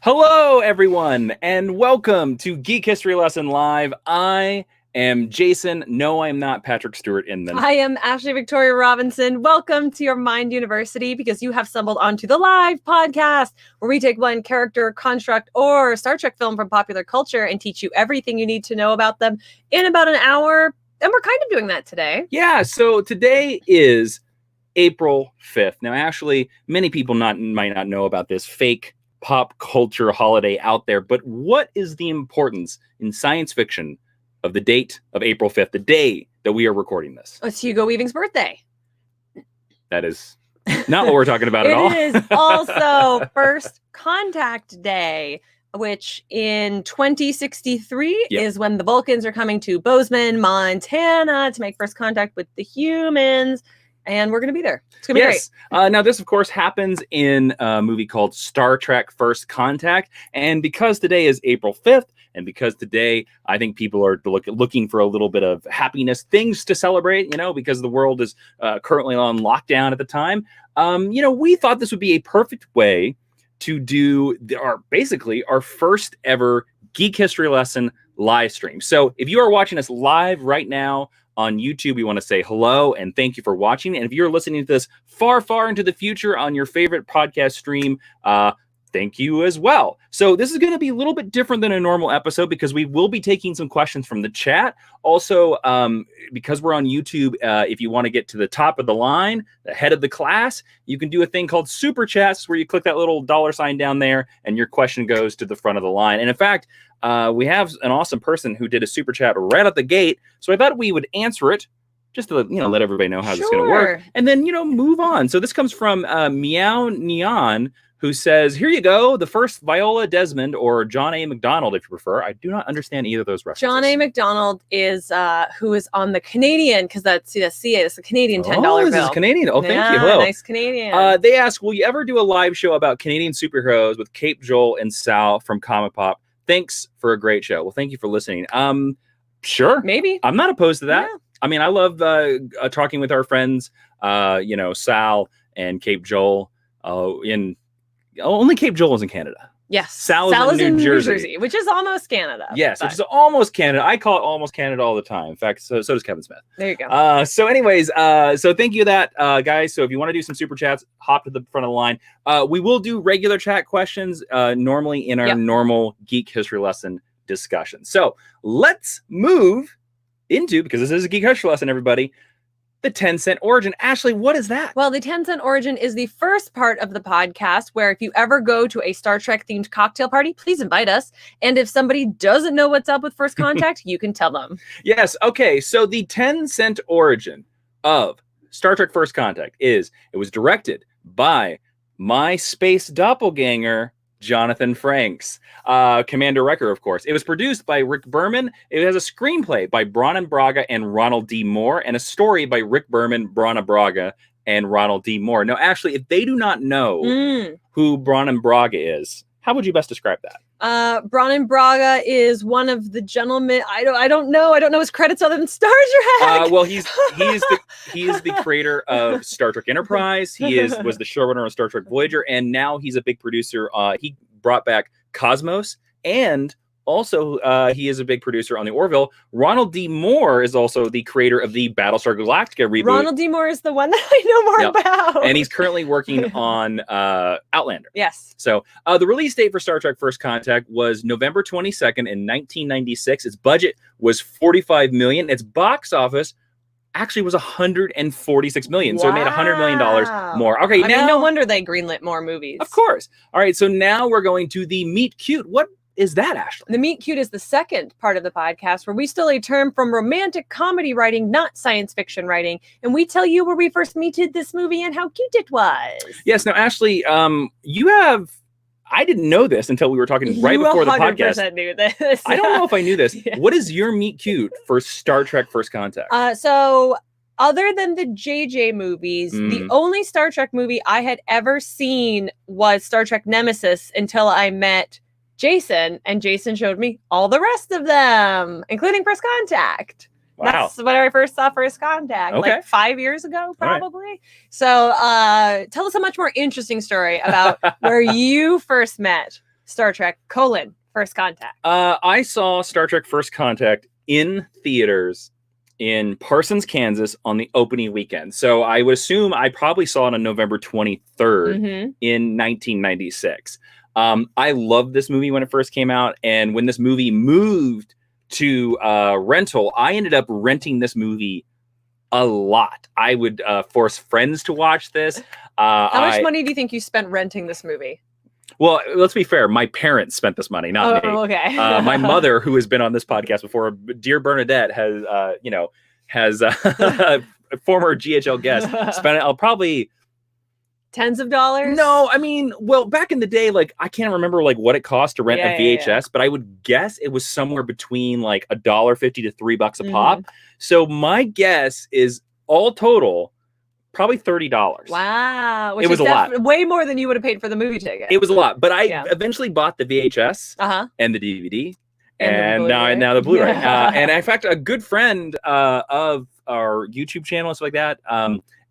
Hello, everyone, and welcome to Geek History Lesson Live. I am Jason. No, I am not Patrick Stewart Inman. I am Ashley Victoria Robinson. Welcome to your Mind University, because you have stumbled onto the live podcast where we take one character, construct, or Star Trek film from popular culture and teach you everything you need to know about them in about an hour. And we're kind of doing that today. Yeah, so today is April 5th. Now, Ashley, many people might not know about this fake pop culture holiday out there, but what is the importance in science fiction of the date of April 5th, the day that we are recording this? It's Hugo Weaving's birthday. That is not what we're talking about at all. It is also First Contact Day, which in 2063 is when the Vulcans are coming to Bozeman, Montana to make first contact with the humans. And we're going to be there. It's going to be great. Now, this, of course, happens in a movie called Star Trek First Contact. And because today is April 5th, and because today I think people are looking for a little bit of happiness, things to celebrate, because the world is currently on lockdown at the time, we thought this would be a perfect way to do our first ever Geek History Lesson live stream. So if you are watching us live right now on YouTube, we want to say hello and thank you for watching. And if you're listening to this far, far into the future on your favorite podcast stream, thank you as well. So this is going to be a little bit different than a normal episode because we will be taking some questions from the chat. Also, because we're on YouTube, if you want to get to the top of the line, the head of the class, you can do a thing called Super Chats where you click that little $sign down there and your question goes to the front of the line. And in fact, we have an awesome person who did a Super Chat right at the gate. So I thought we would answer it just to let everybody know how this is going to work. And then, move on. So this comes from Meow Neon, who says, here you go, the first Viola Desmond, or John A. McDonald, if you prefer. I do not understand either of those references. John A. McDonald is who is on the Canadian, because that's CA. It's a Canadian $10 bill. This is Canadian. Oh, thank you. Hello. Nice Canadian. They ask, will you ever do a live show about Canadian superheroes with Cape Joel and Sal from Comic Pop? Thanks for a great show. Well, thank you for listening. Sure. Maybe. I'm not opposed to that. Yeah. I mean, I love talking with our friends, Sal and Cape Joel only Cape Joel is in Canada. Yes. Sal is in New Jersey, which is almost Canada. Yes, which is almost Canada. I call it almost Canada all the time. In fact, so does Kevin Smith. There you go. So anyways, so thank you that, guys. So if you want to do some super chats, hop to the front of the line. We will do regular chat questions normally in our normal Geek History Lesson discussion. So let's move into, because this is a Geek History Lesson, everybody, the 10-cent origin. Ashley, what is that? Well, the 10-cent origin is the first part of the podcast where if you ever go to a Star Trek themed cocktail party, please invite us. And if somebody doesn't know what's up with First Contact, you can tell them. Yes. Okay. So the 10-cent origin of Star Trek First Contact it was directed by my space doppelganger, Jonathan Frakes, Commander Wrecker, of course. It was produced by Rick Berman. It has a screenplay by Brannon Braga and Ronald D. Moore, and a story by Rick Berman, Brannon Braga, and Ronald D. Moore. Now, Ashley, if they do not know who Brannon Braga is, how would you best describe that? Brannon Braga is one of the gentlemen. I don't know his credits other than Star Trek. Well, he is the creator of Star Trek Enterprise. He was the showrunner of Star Trek Voyager, and now he's a big producer. He brought back Cosmos, and also he is a big producer on the Orville. Ronald D. Moore is also the creator of the Battlestar Galactica reboot. Ronald D. Moore is the one that I know more about. And he's currently working on Outlander. Yes. So the release date for Star Trek First Contact was November 22nd in 1996. Its budget was $45 million. Its box office actually was $146 million. So it made $100 million more. Okay, I mean, no wonder they greenlit more movies. Of course. All right, so now we're going to the Meet Cute. What is that, Ashley? The Meet Cute is the second part of the podcast where we steal a term from romantic comedy writing, not science fiction writing, and we tell you where we first meted this movie and how cute it was. Yes. Now, Ashley, you have... I didn't know this until we were talking right before the podcast. You 100% knew this. I don't know if I knew this. Yeah. What is your Meet Cute for Star Trek First Contact? So other than the JJ movies, the only Star Trek movie I had ever seen was Star Trek Nemesis until I met Jason, and Jason showed me all the rest of them, including First Contact. Wow. That's when I first saw First Contact, like 5 years ago, probably. Right. So tell us a much more interesting story about where you first met Star Trek: First Contact? I saw Star Trek First Contact in theaters in Parsons, Kansas on the opening weekend. So I would assume I probably saw it on November 23rd in 1996. I loved this movie when it first came out. And when this movie moved to rental, I ended up renting this movie a lot. I would force friends to watch this. How much money do you think you spent renting this movie? Well, let's be fair. My parents spent this money, not me. Okay. My mother, who has been on this podcast before, dear Bernadette, has a former GHL guest, spent probably tens of dollars. No, I mean, well, back in the day, like I can't remember like what it cost to rent a VHS, but I would guess it was somewhere between like $1.50 to $3 a pop. So my guess is all total, probably $30. Wow. Which it was a lot. Way more than you would have paid for the movie ticket. It was a lot. But I eventually bought the VHS and the DVD and now the Blu-ray. And in fact, a good friend of our YouTube channel and stuff like that,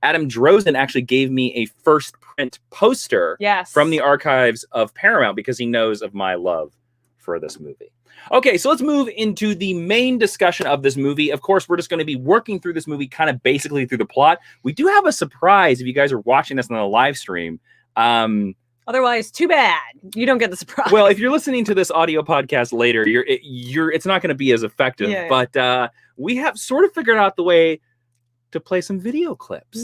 Adam Drozen actually gave me a first print poster from the archives of Paramount because he knows of my love for this movie. Okay, so let's move into the main discussion of this movie. Of course, we're just going to be working through this movie kind of basically through the plot. We do have a surprise if you guys are watching this on the live stream. Otherwise, too bad. You don't get the surprise. Well, if you're listening to this audio podcast later, it's not going to be as effective. But we have sort of figured out the way to play some video clips.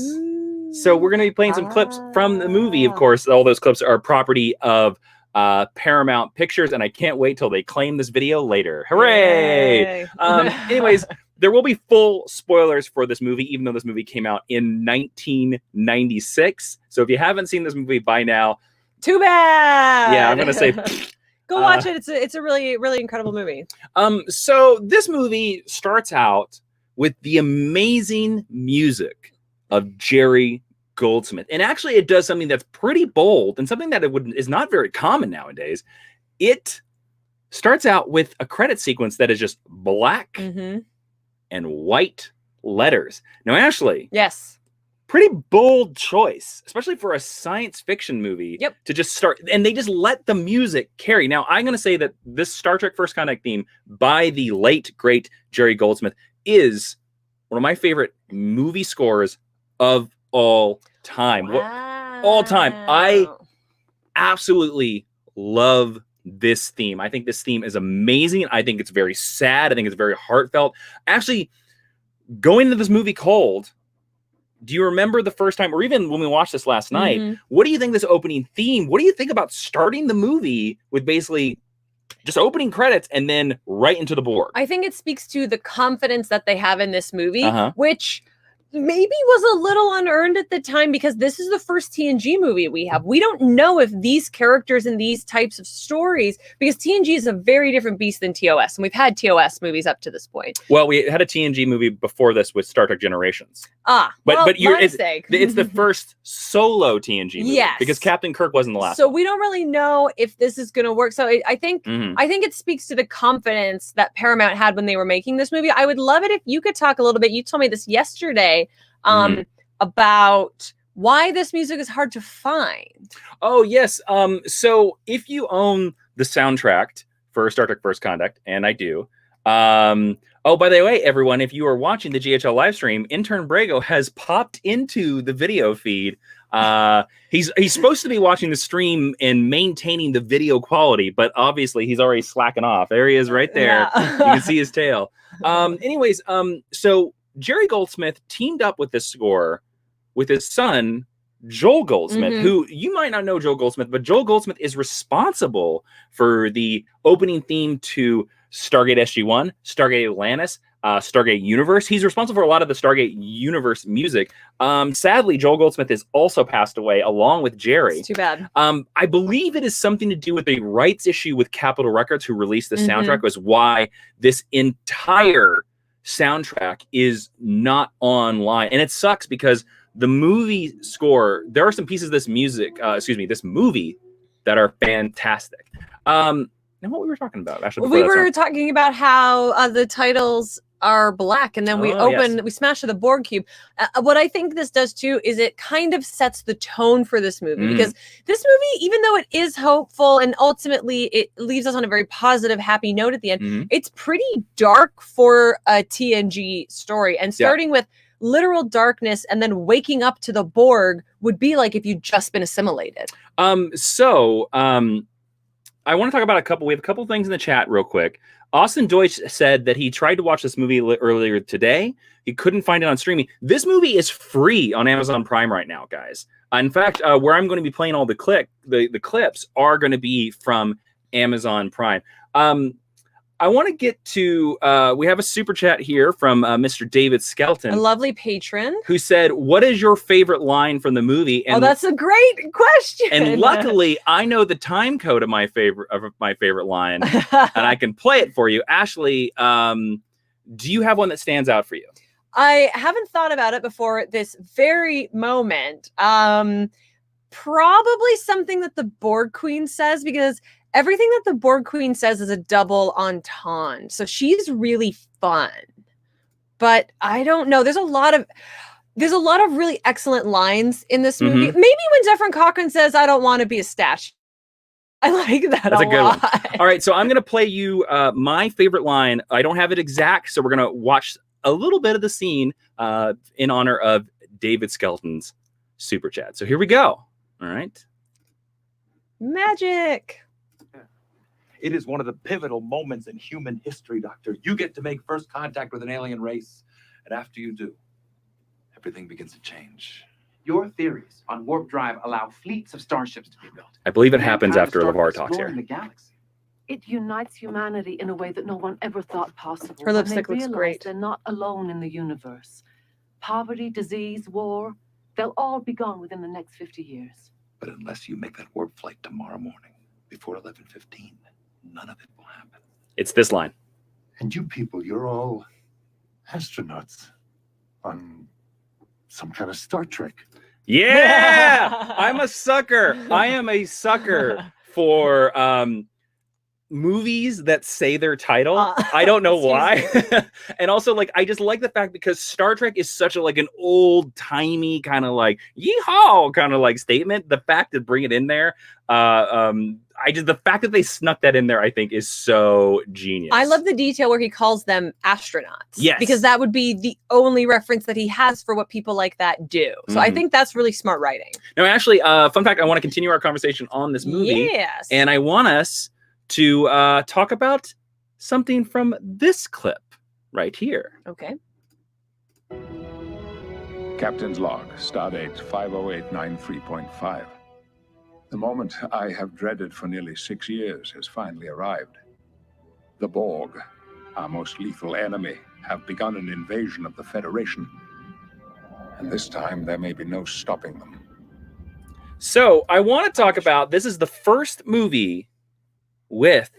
So we're going to be playing some clips from the movie. Of course, all those clips are property of Paramount Pictures, and I can't wait till they claim this video later. Hooray! Anyways, there will be full spoilers for this movie, even though this movie came out in 1996. So if you haven't seen this movie by now, too bad. Yeah, I'm gonna say go watch it. It's a really, really incredible movie. So this movie starts out with the amazing music of Jerry Goldsmith. And actually it does something that's pretty bold and something that is not very common nowadays. It starts out with a credit sequence that is just black and white letters. Now, Ashley. Yes. Pretty bold choice, especially for a science fiction movie to just start. And they just let the music carry. Now, I'm going to say that this Star Trek First Contact theme by the late, great Jerry Goldsmith is one of my favorite movie scores of all time. Wow. All time. I absolutely love this theme. I think this theme is amazing. I think it's very sad. I think it's very heartfelt. Actually, going into this movie cold, do you remember the first time, or even when we watched this last night, what do you think this opening theme, what do you think about starting the movie with basically just opening credits and then right into the Borg? I think it speaks to the confidence that they have in this movie, which maybe was a little unearned at the time because this is the first TNG movie we have. We don't know if these characters in these types of stories, because TNG is a very different beast than TOS, and we've had TOS movies up to this point. Well, we had a TNG movie before this with Star Trek Generations. But it's the first solo TNG movie. Yes. Because Captain Kirk wasn't the last So one. we don't really know if this is going to work. So I think it speaks to the confidence that Paramount had when they were making this movie. I would love it if you could talk a little bit. You told me this yesterday about why this music is hard to find. Oh, yes. So if you own the soundtrack for Star Trek First Contact, and I do, oh, by the way, everyone, if you are watching the GHL live stream, Intern Brago has popped into the video feed. He's supposed to be watching the stream and maintaining the video quality, but obviously he's already slacking off. There he is right there. You can see his tail. Anyways, so Jerry Goldsmith teamed up with this score with his son, Joel Goldsmith, who you might not know Joel Goldsmith, but Joel Goldsmith is responsible for the opening theme to Stargate SG-1, Stargate Atlantis, Stargate Universe. He's responsible for a lot of the Stargate Universe music. Sadly, Joel Goldsmith has also passed away along with Jerry. It's too bad. I believe it is something to do with a rights issue with Capitol Records, who released the soundtrack, was why this entire soundtrack is not online. And it sucks because the movie score, there are some pieces of this this movie that are fantastic. And what we were talking about, actually, we were talking about how the titles are black, and then we we smash the Borg cube. What I think this does too is it kind of sets the tone for this movie, because this movie, even though it is hopeful and ultimately it leaves us on a very positive, happy note at the end, it's pretty dark for a TNG story. And starting with literal darkness and then waking up to the Borg would be like if you'd just been assimilated. I want to talk about we have a couple things in the chat real quick. Austin Deutsch said that he tried to watch this movie earlier today. He couldn't find it on streaming. This movie is free on Amazon Prime right now, guys. In fact, where I'm going to be playing all the clips are going to be from Amazon Prime. I want to get to, we have a super chat here from Mr. David Skelton. A lovely patron. Who said, what is your favorite line from the movie? And, that's a great question. And luckily, I know the time code of my favorite line, and I can play it for you. Ashley, do you have one that stands out for you? I haven't thought about it before this very moment. Probably something that the Borg Queen says, because everything that the Borg Queen says is a double entendre. So she's really fun. But I don't know. There's a lot of really excellent lines in this movie. Maybe when Zefram Cochrane says, I don't want to be a statue. I like that. That's a good one. All right. So I'm going to play you my favorite line. I don't have it exact, so we're going to watch a little bit of the scene in honor of David Skelton's super chat. So here we go. All right. Magic. It is one of the pivotal moments in human history, Doctor. You get to make first contact with an alien race. And after you do, everything begins to change. Your theories on warp drive allow fleets of starships to be built. I believe it happens after LeVar talks here. The galaxy. It unites humanity in a way that no one ever thought possible. Her lipstick looks great. They're not alone in the universe. Poverty, disease, war, they'll all be gone within the next 50 years. But unless you make that warp flight tomorrow morning before 11:15, none of it will happen. It's this line. And you people, you're all astronauts on some kind of Star Trek. Yeah, I'm a sucker. I am a sucker for movies that say their title. I don't know why. And also, like, I just like the fact, because Star Trek is such a an old timey kind of like yeehaw kind of like statement. The fact to bring it in there, the fact that they snuck that in there, I think, is so genius. I love the detail where he calls them astronauts. Yes. Because that would be the only reference that he has for what people like that do. So I think that's really smart writing. Now, Ashley, fun fact, I want to continue our conversation on this movie. Yes. And I want us to talk about something from this clip right here. Okay. Captain's log, stardate 50893.5. The moment I have dreaded for nearly 6 years has finally arrived. The Borg, our most lethal enemy, have begun an invasion of the Federation. And this time there may be no stopping them. So I want to talk about, this is the first movie with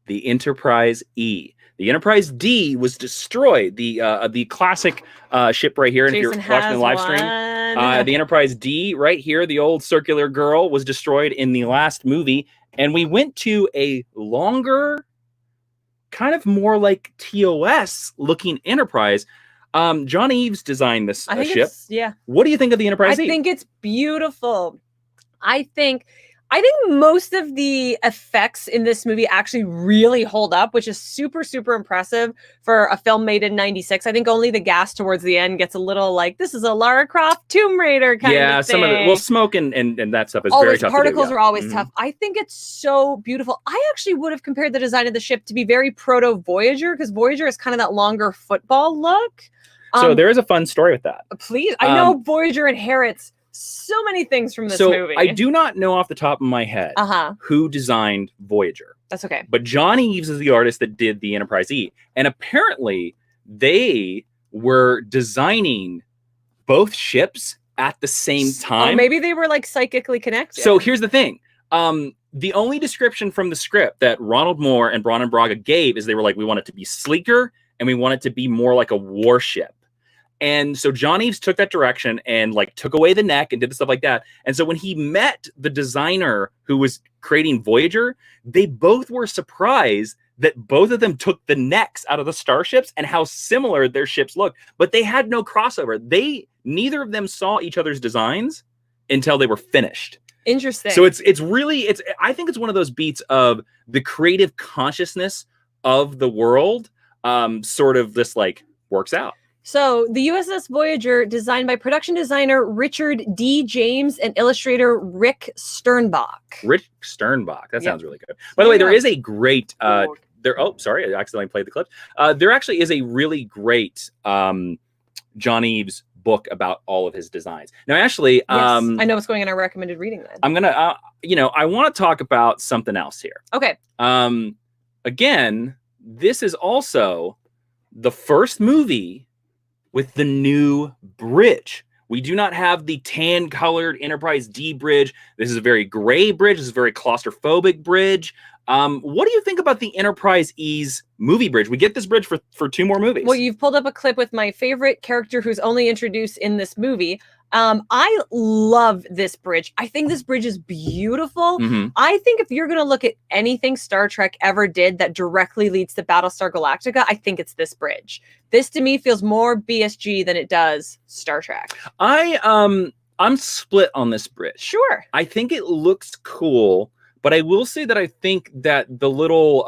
the Enterprise E. The Enterprise D was destroyed. The classic ship right here. And if you're watching the live stream, the Enterprise D right here, the old circular girl, was destroyed in the last movie. And we went to a longer, kind of more like TOS looking Enterprise. John Eves designed this ship. Yeah. What do you think of the Enterprise E? I think it's beautiful. I think most of the effects in this movie actually really hold up, which is super, super impressive for a film made in '96. I think only the gas towards the end gets a little like, this is a Lara Croft Tomb Raider kind of thing. Yeah, some of it. Well, smoke and that stuff is very tough particles to do, are always tough. I think it's so beautiful. I actually would have compared the design of the ship to be very proto Voyager, because Voyager is kind of that longer football look. So there is a fun story with that. Please. I know Voyager inherits so many things from this movie. I do not know off the top of my head who designed Voyager. That's okay. But John Eves is the artist that did the Enterprise E. And apparently they were designing both ships at the same time. Or maybe they were like psychically connected. So here's the thing. The only description from the script that Ronald Moore and Brannon Braga gave is they were like, we want it to be sleeker and we want it to be more like a warship. And so John Eves took that direction and like took away the neck and did the stuff like that. And so when he met the designer who was creating Voyager, they both were surprised that both of them took the necks out of the starships and how similar their ships looked, but they had no crossover. Neither of them saw each other's designs until they were finished. Interesting. So I think it's one of those beats of the creative consciousness of the world, sort of this like works out. So the USS Voyager, designed by production designer Richard D. James and illustrator Rick Sternbach. Rick Sternbach. That Yep. sounds really good. By the way, there Yeah. is a great oh, sorry, I accidentally played the clip. There actually is a really great John Eves book about all of his designs. Now, actually, Yes, I know what's going in our recommended reading then. I'm gonna I want to talk about something else here. Okay. Again, this is also the first movie with the new bridge. We do not have the tan-colored Enterprise D bridge. This is a very gray bridge. This is a very claustrophobic bridge. What do you think about the Enterprise E's movie bridge? We get this bridge for 2 more movies. Well, you've pulled up a clip with my favorite character who's only introduced in this movie. I love this bridge. I think this bridge is beautiful. Mhm. I think if you're going to look at anything Star Trek ever did that directly leads to Battlestar Galactica, I think it's this bridge. This to me feels more BSG than it does Star Trek. I'm split on this bridge. Sure. I think it looks cool, but I will say that I think that the little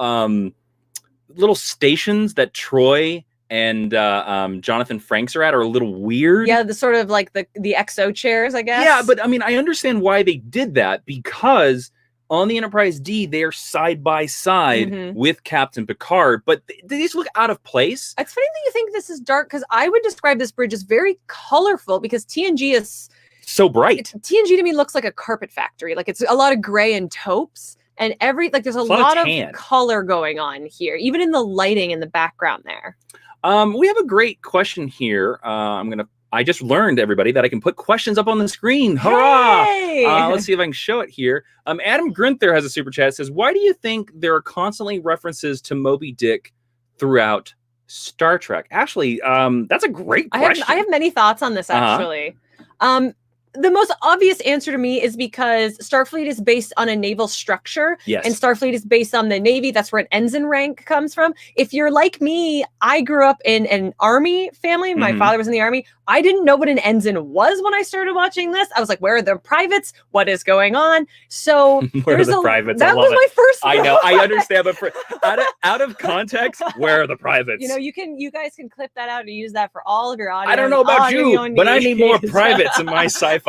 stations that Troy and Jonathan Frakes are at are a little weird. Yeah, the sort of like the XO chairs, I guess. Yeah, but I mean, I understand why they did that, because on the Enterprise D, they are side by side Mhm. with Captain Picard, but they just look out of place. It's funny that you think this is dark, because I would describe this bridge as very colorful, because TNG is So bright. TNG to me looks like a carpet factory. Like it's a lot of gray and taupes, and there's a lot of tan. color going on here, even in the lighting in the background there. We have a great question here. I just learned, everybody, that I can put questions up on the screen. Hurrah! Yay! Let's see if I can show it here. Adam Grinther has a super chat. Says, why do you think there are constantly references to Moby Dick throughout Star Trek? Actually, that's a great question. I have many thoughts on this, actually. The most obvious answer to me is because Starfleet is based on a naval structure, Yes. and Starfleet is based on the Navy. That's where an ensign rank comes from. If you're like me, I grew up in an Army family. My Mhm. father was in the Army. I didn't know what an ensign was when I started watching this. I was like, where are the privates? What is going on? So Where are there's the privates? I That love was it. my first I know. I thought. understand, but out of context, where are the privates? You guys can clip that out and use that for all of your audio. I don't know about audio you, but I need more needs. privates in my sci-fi.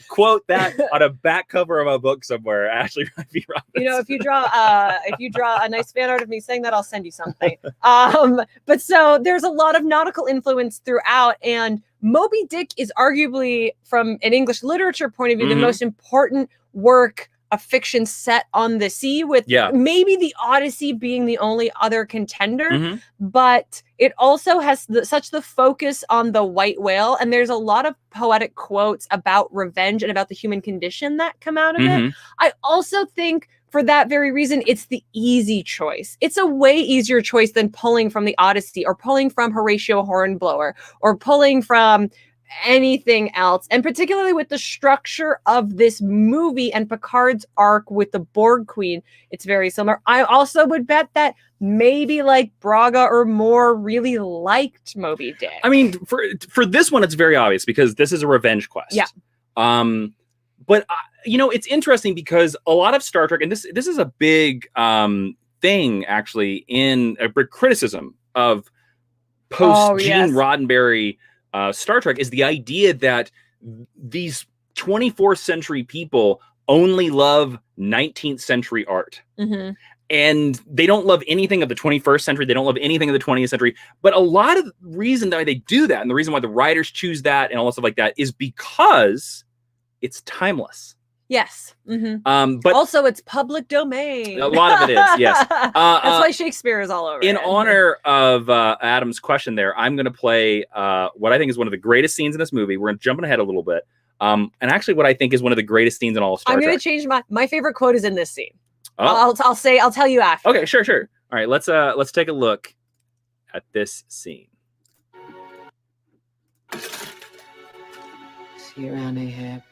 Quote that on a back cover of a book somewhere. Ashley Ivy Robinson. If you draw a nice fan art of me saying that, I'll send you something. But so there's a lot of nautical influence throughout, and Moby Dick is arguably, from an English literature point of view, the Mhm. most important work of fiction set on the sea, with maybe the Odyssey being the only other contender. Mhm. But it also has such the focus on the white whale, and there's a lot of poetic quotes about revenge and about the human condition that come out of it. Mhm. I also think for that very reason, it's the easy choice. It's a way easier choice than pulling from the Odyssey, or pulling from Horatio Hornblower, or pulling from anything else. And particularly with the structure of this movie and Picard's arc with the Borg Queen, it's very similar. I also would bet that maybe like Braga or Moore really liked Moby Dick. I mean, for this one, it's very obvious because this is a revenge quest. Yeah. But it's interesting because a lot of Star Trek, and this is a big thing actually in a big criticism of post Gene Roddenberry Star Trek, is the idea that these 24th century people only love 19th century art. Mm-hmm. And they don't love anything of the 21st century. They don't love anything of the 20th century. But a lot of the reason that they do that, and the reason why the writers choose that and all that stuff like that, is because it's timeless. Yes. Mm-hmm. But also, it's public domain. A lot of it is, yes. That's why Shakespeare is all over in it. honor of Adam's question there, I'm going to play what I think is one of the greatest scenes in this movie. We're jumping ahead a little bit. And actually what I think is one of the greatest scenes in all of Star Trek. I'm going to change my favorite quote is in this scene. Oh. I'll tell you after. Okay, sure. All right, let's take a look at this scene. See you around, Ahab.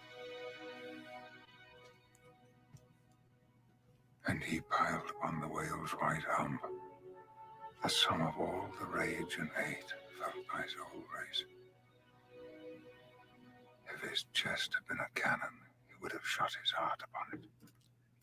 And he piled upon the whale's white hump the sum of all the rage and hate felt by his whole race. If his chest had been a cannon, he would have shot his heart upon it.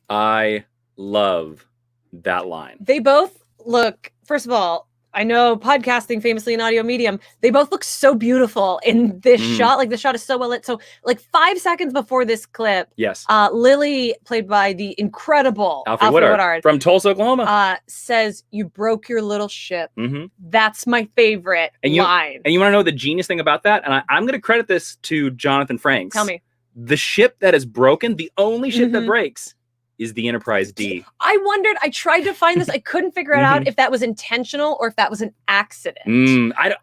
I love that line. They both look, first of all, I know podcasting famously an audio medium, they both look so beautiful in this shot. Like the shot is so well lit. So like 5 seconds before this clip, Yes. Lily, played by the incredible Alfred Woodard from Tulsa, Oklahoma, says, "You broke your little ship." Mm-hmm. That's my favorite line. And you want to know the genius thing about that? And I'm going to credit this to Jonathan Frakes. Tell me. The ship that is broken, the only ship that breaks, is the Enterprise D. I wondered, I tried to find this. I couldn't figure it out if that was intentional or if that was an accident. I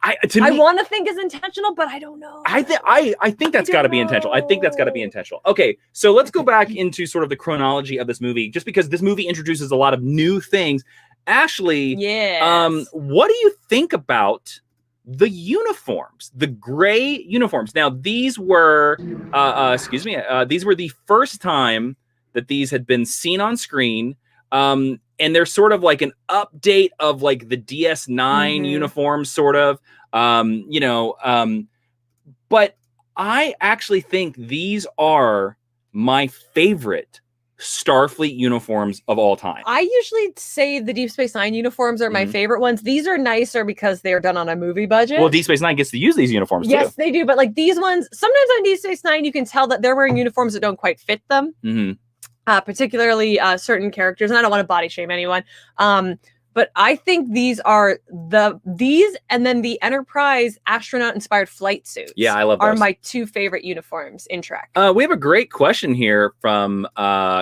want to think is intentional, but I don't know. I think that's got to be intentional. I think that's got to be intentional. Okay, so let's go back into sort of the chronology of this movie, just because this movie introduces a lot of new things. Ashley, what do you think about the uniforms, the gray uniforms? Now, these were, these were the first time that these had been seen on screen. And they're sort of like an update of like the DS9 uniforms, sort of, but I actually think these are my favorite Starfleet uniforms of all time. I usually say the Deep Space Nine uniforms are my favorite ones. These are nicer because they're done on a movie budget. Well, Deep Space Nine gets to use these uniforms too. Yes, they do. But like these ones, sometimes on Deep Space Nine, you can tell that they're wearing uniforms that don't quite fit them. Particularly certain characters, and I don't want to body shame anyone. But I think these are these and then the Enterprise astronaut inspired flight suits. Yeah, I love those. Are my two favorite uniforms in Trek. We have a great question here from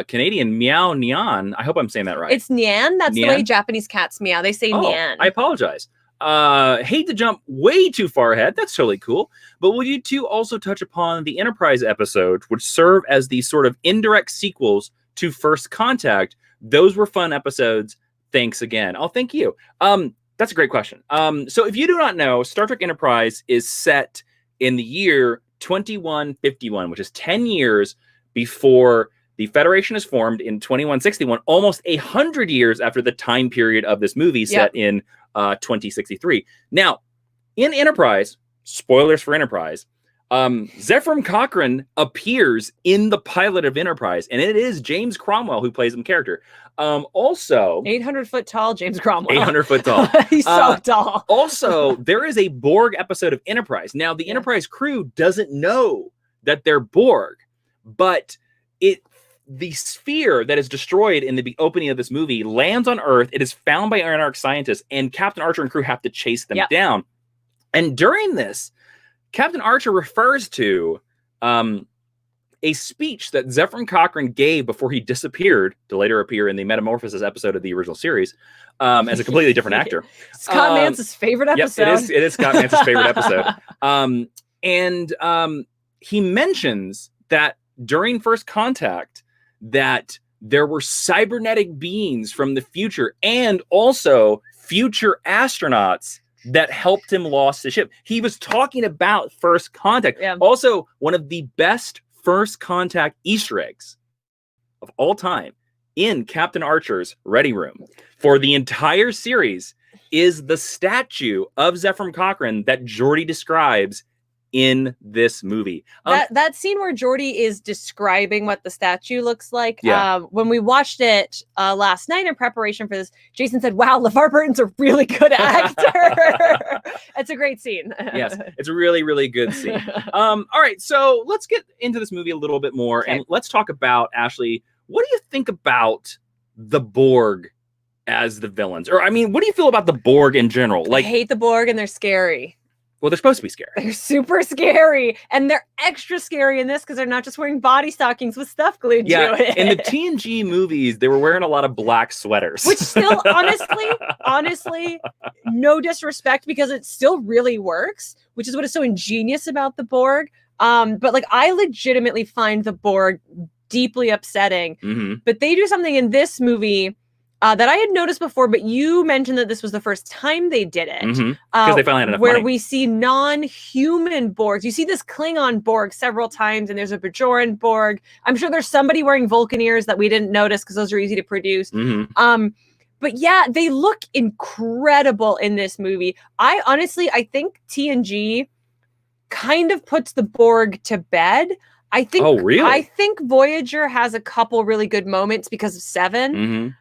Canadian Meow Nyan. I hope I'm saying that right. It's Nyan. That's the way Japanese cats meow. They say Nyan. I apologize. Hate to jump way too far ahead. That's totally cool. But will you two also touch upon the Enterprise episodes, which serve as the sort of indirect sequels to First Contact? Those were fun episodes. Thanks again. Oh, thank you. That's a great question. So if you do not know, Star Trek Enterprise is set in the year 2151, which is 10 years before the Federation is formed in 2161, almost 100 years after the time period of this movie set in 2063. Now, in Enterprise, spoilers for Enterprise, Zefram Cochrane appears in the pilot of Enterprise, and it is James Cromwell who plays him character. Also, 800-foot tall James Cromwell. 800-foot tall. He's so tall. Also, there is a Borg episode of Enterprise. Now, the Enterprise crew doesn't know that they're Borg, but the sphere that is destroyed in the opening of this movie lands on Earth. It is found by Aeronautic scientists, and Captain Archer and crew have to chase them down. And during this, Captain Archer refers to a speech that Zefram Cochrane gave before he disappeared to later appear in the Metamorphosis episode of the original series as a completely different actor. Scott Mance's favorite episode. Yes, it is Scott Mance's favorite episode. And he mentions that during First Contact, that there were cybernetic beings from the future and also future astronauts that helped him lost the ship. He was talking about First Contact. Also, one of the best First Contact Easter eggs of all time in Captain Archer's Ready Room for the entire series is the statue of Zefram Cochrane that Geordi describes in this movie. That scene where Geordi is describing what the statue looks like. When we watched it last night in preparation for this, Jason said, "Wow, LeVar Burton's a really good actor." It's a great scene. Yes, it's a really, really good scene. All right, so let's get into this movie a little bit more, and let's talk about, Ashley, what do you think about the Borg as the villains? Or, I mean, what do you feel about the Borg in general? Like, I hate the Borg, and they're scary. Well, they're supposed to be scary. They're super scary. And they're extra scary in this because they're not just wearing body stockings with stuff glued to it. In the TNG movies, they were wearing a lot of black sweaters. Which still, honestly, no disrespect because it still really works, which is what is so ingenious about the Borg. But like, I legitimately find the Borg deeply upsetting. But they do something in this movie that I had noticed before, but you mentioned that this was the first time they did it. Because they finally had enough where money. we see non-human Borgs. You see this Klingon Borg several times, and there's a Bajoran Borg. I'm sure there's somebody wearing Vulcan ears that we didn't notice because those are easy to produce. But yeah, they look incredible in this movie. I think TNG kind of puts the Borg to bed. I think. Oh, really? I think Voyager has a couple really good moments because of Seven.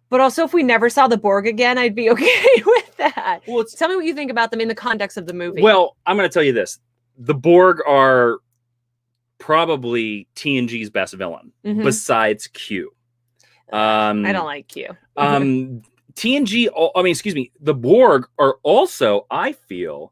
But also, if we never saw the Borg again, I'd be okay with that. Well, tell me what you think about them in the context of the movie. Well, I'm going to tell you this. The Borg are probably TNG's best villain, besides Q. I don't like Q. TNG, the Borg are also, I feel,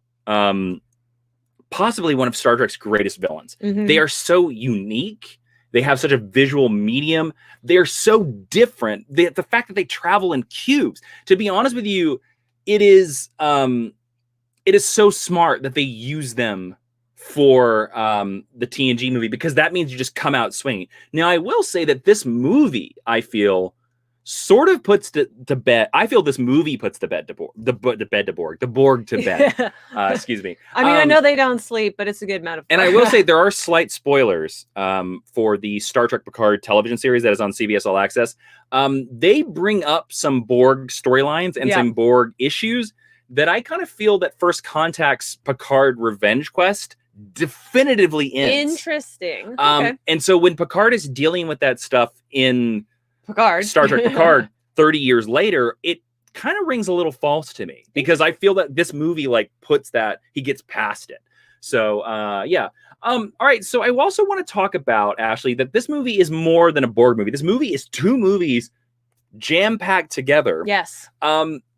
possibly one of Star Trek's greatest villains. They are so unique. They have such a visual medium. They're so different. The fact that they travel in cubes. To be honest with you, it is so smart that they use them for the TNG movie, because that means you just come out swinging. Now, I will say that this movie, I feel, sort of puts to bed. I feel this movie puts the Borg to bed. Excuse me. I mean, I know they don't sleep, but it's a good metaphor. And I will say there are slight spoilers for the Star Trek Picard television series that is on CBS All Access. They bring up some Borg storylines and some Borg issues that I kind of feel that First Contact's Picard Revenge Quest definitively ends. Interesting. Okay. And so when Picard is dealing with that stuff in Star Trek Picard 30 years later, it kind of rings a little false to me, because I feel that this movie puts that, he gets past it. So all right, so I also want to talk about, Ashley, that this movie is more than a Borg movie. This movie is two movies jam-packed together. Yes.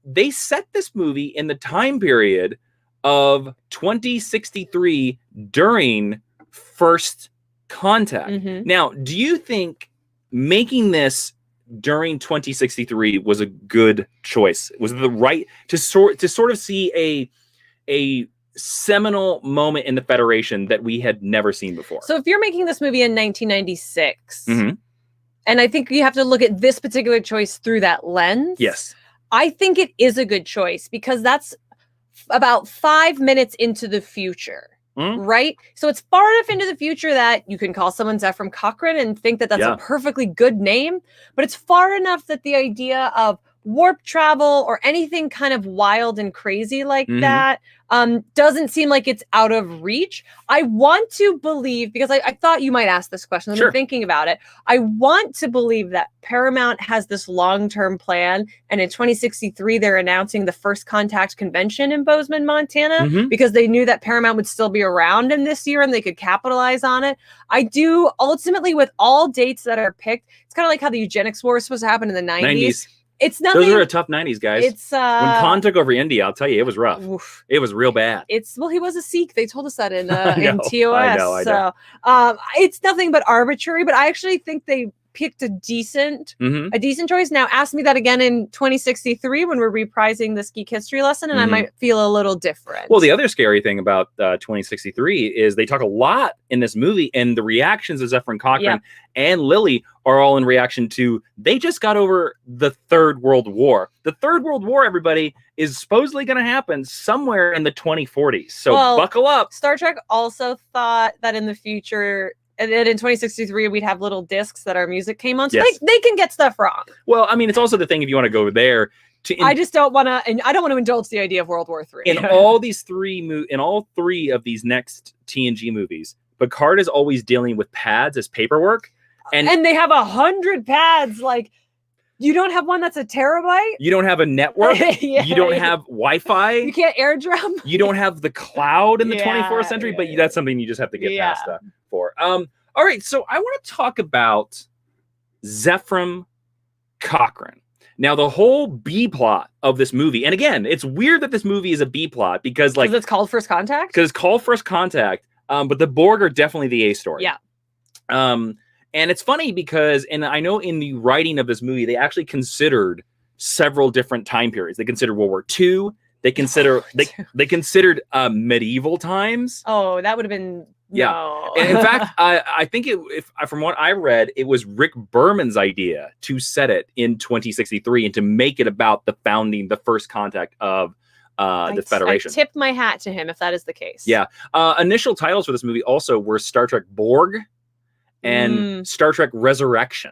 They set this movie in the time period of 2063 during First Contact. Now, do you think making this during 2063 was a good choice? Was it the right to sort of see a seminal moment in the Federation that we had never seen before? So if you're making this movie in 1996, and I think you have to look at this particular choice through that lens. Yes. I think it is a good choice, because that's about 5 minutes into the future. Right? So it's far enough into the future that you can call someone Zefram Cochrane and think that that's a perfectly good name, but it's far enough that the idea of warp travel or anything kind of wild and crazy like that doesn't seem like it's out of reach. I want to believe, because I thought you might ask this question. I've been thinking about it. I want to believe that Paramount has this long-term plan, and in 2063 they're announcing the First Contact convention in Bozeman, Montana, because they knew that Paramount would still be around in this year and they could capitalize on it. I do, ultimately, with all dates that are picked, it's kind of like how the eugenics war was supposed to happen in the 90s. It's nothing. Those were a tough 90s, guys. It's when Khan took over India, I'll tell you, it was rough. Oof. It was real bad. Well, he was a Sikh. They told us that in TOS. I know. So it's nothing but arbitrary, but I actually think they picked a decent choice. Now ask me that again in 2063 when we're reprising this Geek History Lesson, and I might feel a little different. Well, the other scary thing about 2063 is they talk a lot in this movie, and the reactions of Zefram Cochrane and Lily are all in reaction to, they just got over the Third World War. The Third World War, everybody, is supposedly going to happen somewhere in the 2040s. So buckle up. Star Trek also thought that in the future, and then in 2063, we'd have little discs that our music came on. So they can get stuff wrong. Well, I mean, it's also the thing, if you want to go there. I just don't want to, and I don't want to indulge the idea of World War III. In all three of these next TNG movies, Picard is always dealing with pads as paperwork. And they have 100 pads. Like, you don't have one that's a terabyte. You don't have a network. You don't have Wi-Fi. You can't airdrop. You don't have the cloud in the 24th century, but that's something you just have to get past for. All right, so I want to talk about Zefram Cochrane. Now, the whole B plot of this movie, and again, it's weird that this movie is a B plot because it's called First Contact. Because it's called First Contact, but the Borg are definitely the A story. Yeah. And it's funny because, and I know in the writing of this movie, they actually considered several different time periods. They considered World War II. They considered medieval times. Oh, that would have been Yeah. No. And in fact, I think from what I read, it was Rick Berman's idea to set it in 2063 and to make it about the first contact of the Federation. I tip my hat to him if that is the case. Yeah. Initial titles for this movie also were Star Trek Borg and Star Trek Resurrection.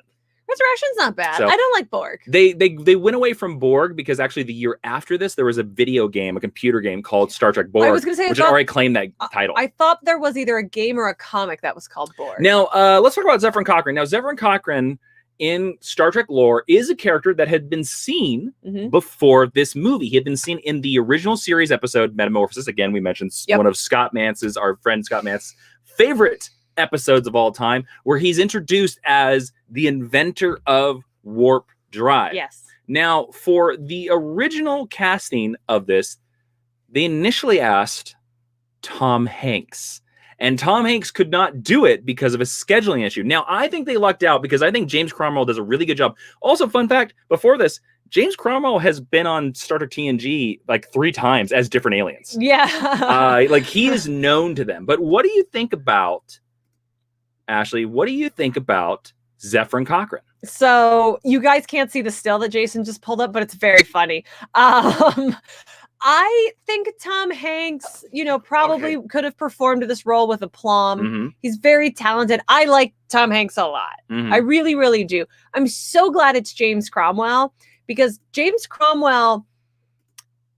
Resurrection's not bad. So, I don't like Borg. They went away from Borg because actually the year after this, there was a video game, a computer game called Star Trek Borg, I was going to say, which had already claimed that title. I thought there was either a game or a comic that was called Borg. Now, let's talk about Zefram Cochrane. Now, Zefram Cochrane in Star Trek lore is a character that had been seen before this movie. He had been seen in the original series episode, Metamorphosis. Again, we mentioned one of our friend Scott Mance's favorite episodes of all time, where he's introduced as the inventor of warp drive. Yes. Now, for the original casting of this, they initially asked Tom Hanks. And Tom Hanks could not do it because of a scheduling issue. Now, I think they lucked out because I think James Cromwell does a really good job. Also, fun fact, before this, James Cromwell has been on Star Trek TNG like 3 times as different aliens. Yeah. Like he is known to them. But what do you think about, Ashley, what do you think about Zefram Cochrane? So you guys can't see the still that Jason just pulled up, but it's very funny. I think Tom Hanks, probably could have performed this role with aplomb. He's very talented. I like Tom Hanks a lot. I really, really do. I'm so glad it's James Cromwell because James Cromwell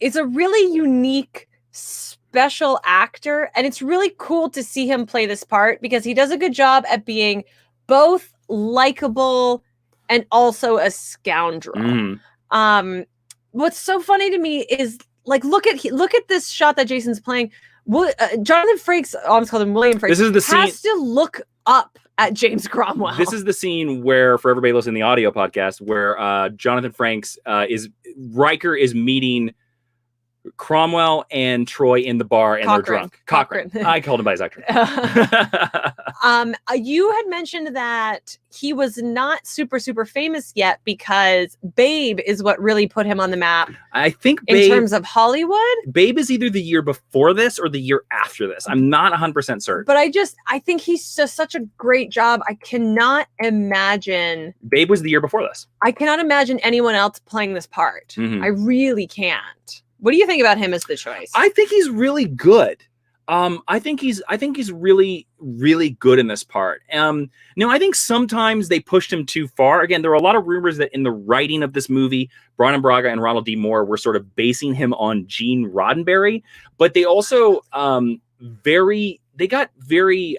is a really unique, special actor. And it's really cool to see him play this part because he does a good job at being both likable and also a scoundrel. What's so funny to me is look at this shot that Jason's playing. Jonathan Frakes, I almost called him William Frakes. This is the has scene to look up at James Cromwell. This is the scene where, for everybody listening to the audio podcast, where Jonathan Frakes Riker is meeting Cromwell and Troy in the bar, and they're drunk. Cochrane. I called him by his actor. You had mentioned that he was not super, super famous yet because Babe is what really put him on the map. I think in terms of Hollywood. Babe is either the year before this or the year after this. I'm not 100% certain. But I think he's just such a great job. I cannot imagine. Babe was the year before this. I cannot imagine anyone else playing this part. I really can't. What do you think about him as the choice? I think he's really good. I think he's really, really good in this part. Now, I think sometimes they pushed him too far. Again, there were a lot of rumors that in the writing of this movie, Brannon Braga and Ronald D. Moore were sort of basing him on Gene Roddenberry, but they also got very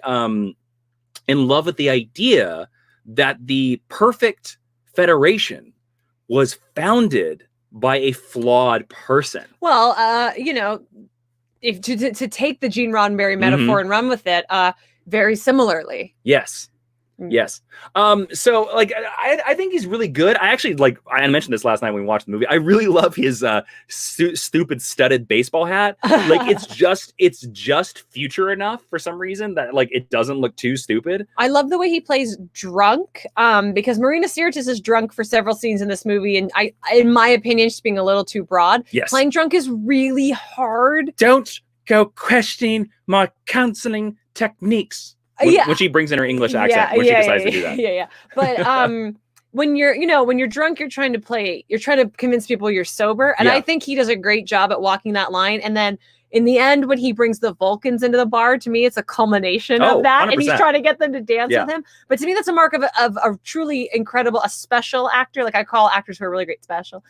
in love with the idea that the perfect Federation was founded by a flawed person. Well, if to take the Gene Roddenberry metaphor and run with it, very similarly. Yes. Yes. So I think he's really good. I actually I mentioned this last night when we watched the movie. I really love his stupid studded baseball hat. It's just future enough for some reason that it doesn't look too stupid. I love the way he plays drunk. Because Marina Sirtis is drunk for several scenes in this movie, and in my opinion, she's being a little too broad. Yes. Playing drunk is really hard. Don't go questioning my counseling techniques. When she brings in her English accent, when she decides to do that. Yeah. But when you're drunk, you're trying to convince people you're sober. And I think he does a great job at walking that line. And then in the end, when he brings the Vulcans into the bar, to me, it's a culmination of that. 100%. And he's trying to get them to dance with him. But to me, that's a mark of a truly incredible, a special actor. I call actors who are really great special.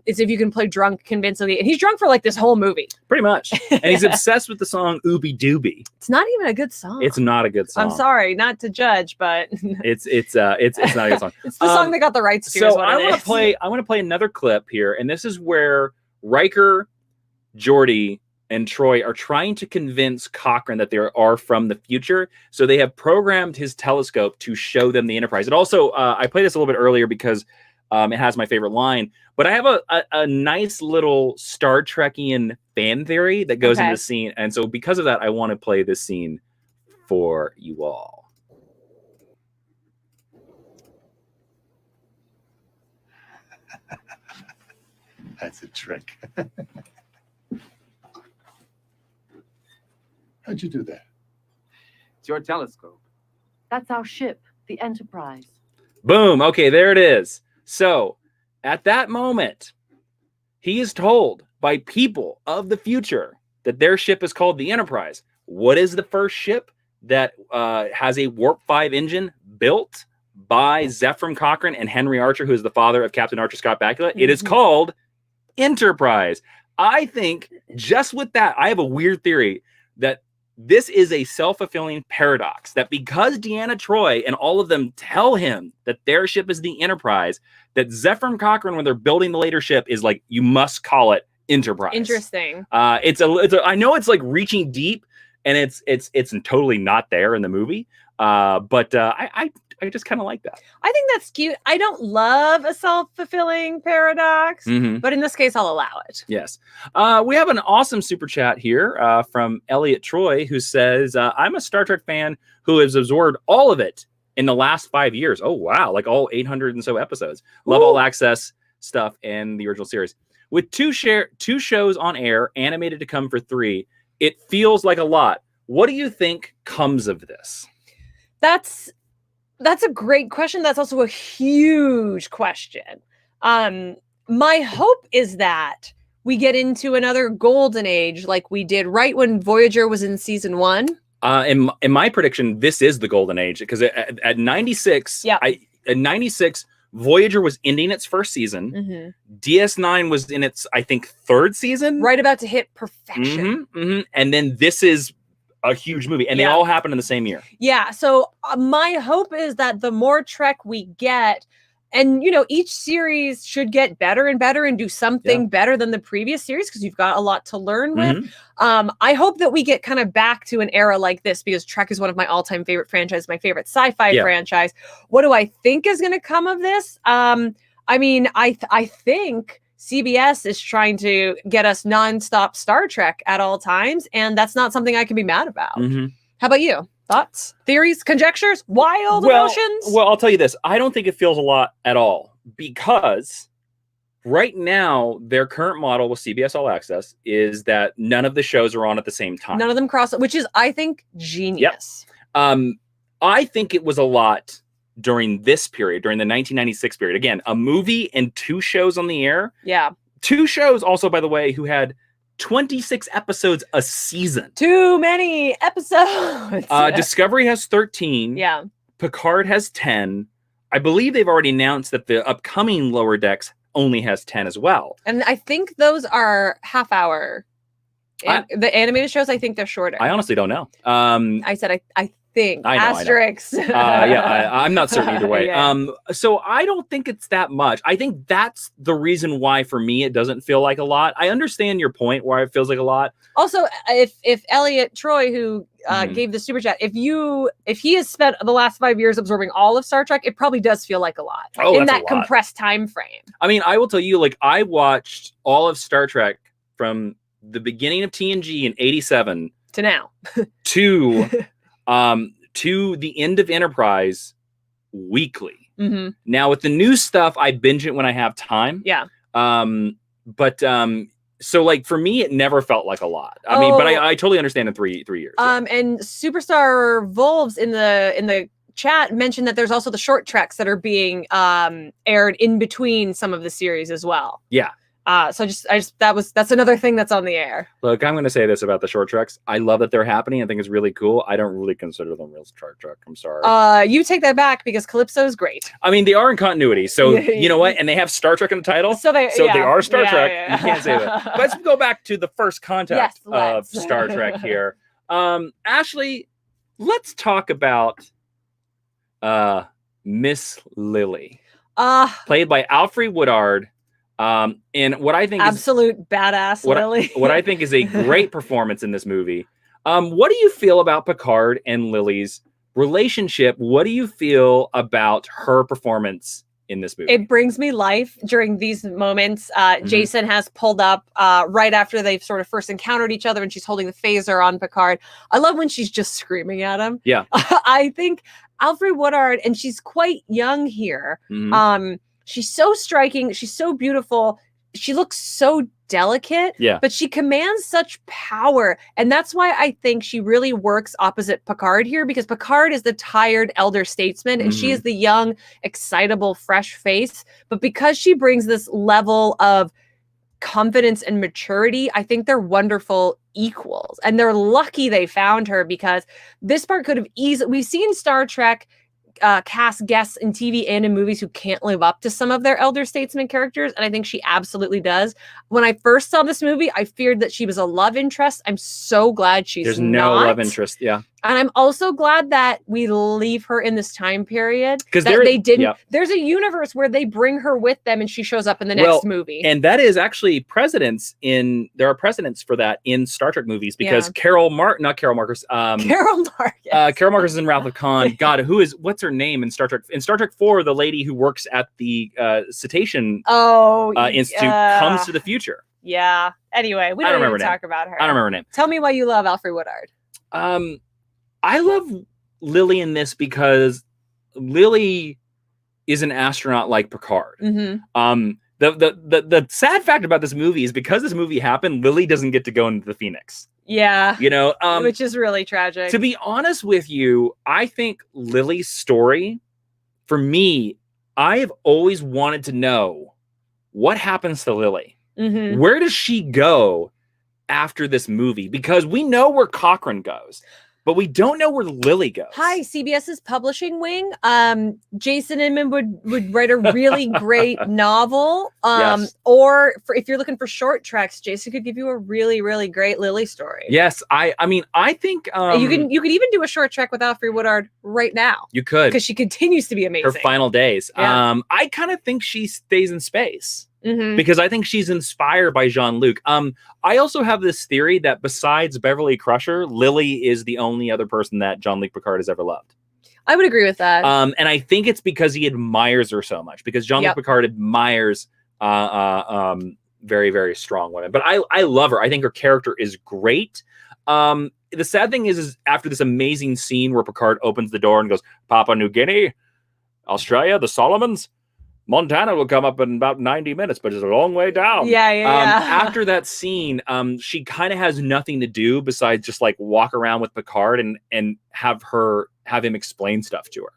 Is if you can play drunk convincingly. And he's drunk for this whole movie. Pretty much. And he's obsessed with the song Ooby Dooby. It's not even a good song. It's not a good song. I'm sorry, not to judge, but it's not a good song. It's the song they got the rights to. So I want to play another clip here, and this is where Riker, Geordi, and Troy are trying to convince Cochrane that they are from the future. So they have programmed his telescope to show them the Enterprise. And also, I played this a little bit earlier because it has my favorite line. But I have a nice little Star Trekian fan theory that goes into the scene. And so because of that, I want to play this scene for you all. That's a trick. How'd you do that? It's your telescope. That's our ship, the Enterprise. Boom. Okay, there it is. So at that moment, he is told by people of the future that their ship is called the Enterprise. What is the first ship that has a Warp 5 engine built by Zefram Cochrane and Henry Archer, who is the father of Captain Archer Scott Bakula? It is called Enterprise. I think just with that, I have a weird theory that this is a self-fulfilling paradox, that because Deanna Troi and all of them tell him that their ship is the Enterprise, that Zefram Cochrane, when they're building the later ship, is like, you must call it Enterprise. Interesting. It's a I know it's like reaching deep, and it's totally not there in the movie. But I just kind of like that. I think that's cute. I don't love a self-fulfilling paradox, but in this case, I'll allow it. Yes. We have an awesome super chat here from Elliot Troy, who says, I'm a Star Trek fan who has absorbed all of it in the last 5 years. Oh, wow. Like all 800 and so episodes. Love all access stuff and the original series. With two shows on air, animated to come for 3, it feels like a lot. What do you think comes of this? That's a great question. That's also a huge question. My hope is that we get into another golden age like we did right when Voyager was in season 1. In my prediction, this is the golden age, because at 96, at 96, Voyager was ending its first season. DS9 was in its, I think, 3rd season. Right about to hit perfection. And then this is a huge movie, and they all happen in the same year. Yeah. So my hope is that the more Trek we get, and each series should get better and better and do something better than the previous series, because you've got a lot to learn with. I hope that we get kind of back to an era like this, because Trek is one of my all-time favorite franchises, my favorite sci-fi franchise. What do I think is going to come of this? I mean, I think CBS is trying to get us nonstop Star Trek at all times, and that's not something I can be mad about. How about you? Thoughts, theories, conjectures, wild emotions? Well, I'll tell you this. I don't think it feels a lot at all, because right now their current model with CBS All Access is that none of the shows are on at the same time. None of them cross, which is, I think, genius. I think it was a lot during this period, during the 1996 period. Again, a movie and 2 shows on the air. Yeah. 2 shows also, by the way, who had 26 episodes a season. Too many episodes. Discovery has 13. Yeah. Picard has 10. I believe they've already announced that the upcoming Lower Decks only has 10 as well. And I think those are half-hour. The animated shows, I think they're shorter. I honestly don't know. I said I think. I know, asterisks. I'm not certain either way. Yeah. So I don't think it's that much. I think that's the reason why, for me, it doesn't feel like a lot. I understand your point where it feels like a lot. Also, if Elliot Troy, who gave the super chat, if he has spent the last 5 years absorbing all of Star Trek, it probably does feel like a lot in that compressed time frame. I mean, I will tell you, like, I watched all of Star Trek from the beginning of TNG in '87 to now to the end of Enterprise weekly. Now with the new stuff, I binge it when I have time. Yeah. So like for me, it never felt like a lot. I mean, but I totally understand in 3 years. And Superstar Volves in the chat mentioned that there's also the short treks that are being aired in between some of the series as well. Yeah. So that's another thing that's on the air. Look, I'm going to say this about the short treks. I love that they're happening. I think it's really cool. I don't really consider them real Star Trek. I'm sorry. You take that back, because Calypso is great. I mean, they are in continuity. So you know what? And they have Star Trek in the title. So they are Star Trek. Yeah. You can't say that. Let's go back to the first contact of Star Trek here. Ashley, let's talk about Miss Lily, played by Alfre Woodard. And what I think absolute badass Lily. What I think is a great performance in this movie. What do you feel about Picard and Lily's relationship? What do you feel about her performance in this movie? It brings me life during these moments. Jason has pulled up right after they've sort of first encountered each other, and she's holding the phaser on Picard. I love when she's just screaming at him. Yeah. I think Alfre Woodard, and she's quite young here. She's so striking. She's so beautiful. She looks so delicate, Yeah. but she commands such power. And that's why I think she really works opposite Picard here, because Picard is the tired elder statesman and she is the young, excitable, fresh face. But because she brings this level of confidence and maturity, I think they're wonderful equals. And they're lucky they found her, because this part could have easily, we've seen Star Trek cast guests in TV and in movies who can't live up to some of their elder statesman characters, and I think she absolutely does. When I first saw this movie, I feared that she was a love interest. I'm so glad she's There's not. no love interest. Yeah. And I'm also glad that we leave her in this time period, because there- they didn't. yeah. There's a universe where they bring her with them and she shows up in the next movie. And that is actually there are precedents for that in Star Trek movies, because Carol Marcus, Marcus. Carol Marcus is in Wrath of Khan. God, what's her name in Star Trek? In Star Trek 4, the lady who works at the cetacean institute comes to the future. Yeah. Anyway, we don't need to talk about her. I don't remember her name. Tell me why you love Alfred Woodard. I love Lily in this because Lily is an astronaut like Picard. The sad fact about this movie is, because this movie happened, Lily doesn't get to go into the Phoenix. Yeah. You know, which is really tragic. To be honest with you, I think Lily's story, for me, I have always wanted to know what happens to Lily. Where does she go after this movie? Because we know where Cochrane goes, but we don't know where Lily goes. Hi, CBS's publishing wing. Jason Inman would write a really great novel. Yes. Or if you're looking for short treks, Jason could give you a really, really great Lily story. Yes, I mean, I think you could even do a short trek with Alfred Woodard right now. You could, because she continues to be amazing. Her final days. Yeah. I kind of think she stays in space. Because I think she's inspired by Jean-Luc. I also have this theory that besides Beverly Crusher, Lily is the only other person that Jean-Luc Picard has ever loved. I would agree with that. And I think it's because he admires her so much. Because Jean-Luc Picard admires very, very strong women. But I love her. I think her character is great. The sad thing is after this amazing scene where Picard opens the door and goes, Papua New Guinea, Australia, the Solomons, Montana will come up in about 90 minutes, but it's a long way down. Yeah. After that scene, she kind of has nothing to do besides just like walk around with Picard and have him explain stuff to her.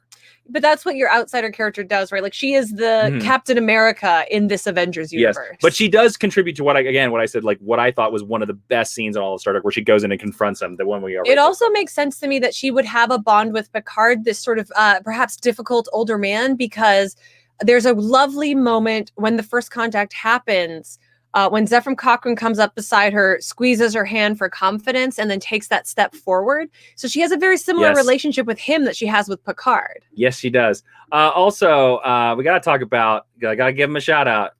But that's what your outsider character does, right? Like, she is the Captain America in this Avengers universe. Yes, but she does contribute to what I said, like what I thought was one of the best scenes in all of Star Trek, where she goes in and confronts him. The one we already. It also makes sense to me that she would have a bond with Picard, this sort of perhaps difficult older man, because there's a lovely moment when the first contact happens, when Zefram Cochrane comes up beside her, squeezes her hand for confidence, and then takes that step forward. So she has a very similar relationship with him that she has with Picard. Yes, she does. Also, we got to talk about, got to give him a shout out.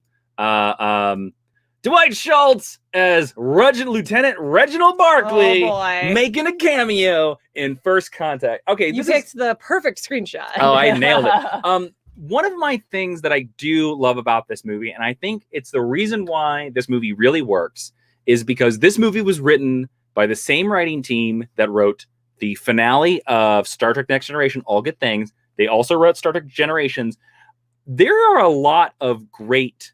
Dwight Schultz as Lieutenant Reginald Barclay, making a cameo in First Contact. Okay, you picked the perfect screenshot. Oh, I nailed it. One of my things that I do love about this movie, and I think it's the reason why this movie really works, is because this movie was written by the same writing team that wrote the finale of Star Trek Next Generation, All Good Things. They also wrote Star Trek Generations. There are a lot of great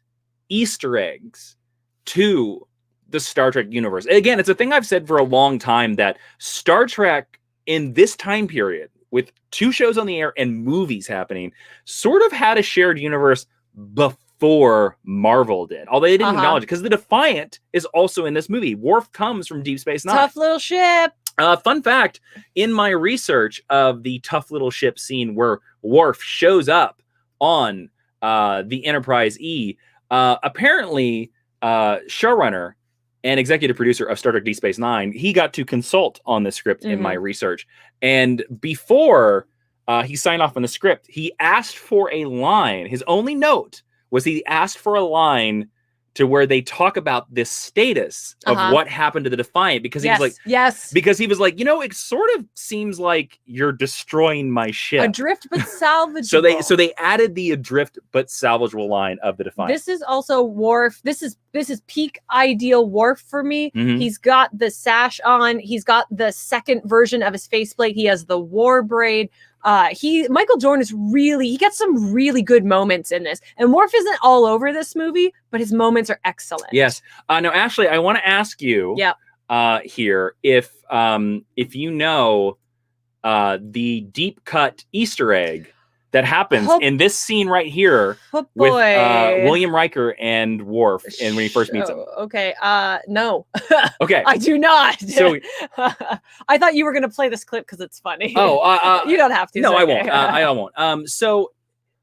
Easter eggs to the Star Trek universe. Again, it's a thing I've said for a long time, that Star Trek in this time period, with 2 shows on the air and movies happening, sort of had a shared universe before Marvel did. Although they didn't acknowledge it, because the Defiant is also in this movie. Worf comes from Deep Space Nine. Tough little ship. Fun fact, in my research of the tough little ship scene where Worf shows up on the Enterprise E, apparently showrunner and executive producer of Star Trek Deep Space Nine, he got to consult on the script in my research. And before he signed off on the script, he asked for a line. His only note was he asked for a line to where they talk about this status of what happened to the Defiant, because he was like, because he was like, you know, it sort of seems like you're destroying my ship. Adrift but salvageable. so they added the adrift but salvageable line of the Defiant. This is also Worf. This is peak ideal Worf for me. He's got the sash on. He's got the second version of his faceplate. He has the war braid. Michael Dorn he gets some really good moments in this. And Worf isn't all over this movie, but his moments are excellent. Yes. Now, Ashley, I want to ask you here if you know the deep cut Easter egg that happens in this scene right here with William Riker and Worf, and when he first meets him. Okay. No. Okay. I do not. So I thought you were going to play this clip because it's funny. Oh, you don't have to. No, I won't. I won't. So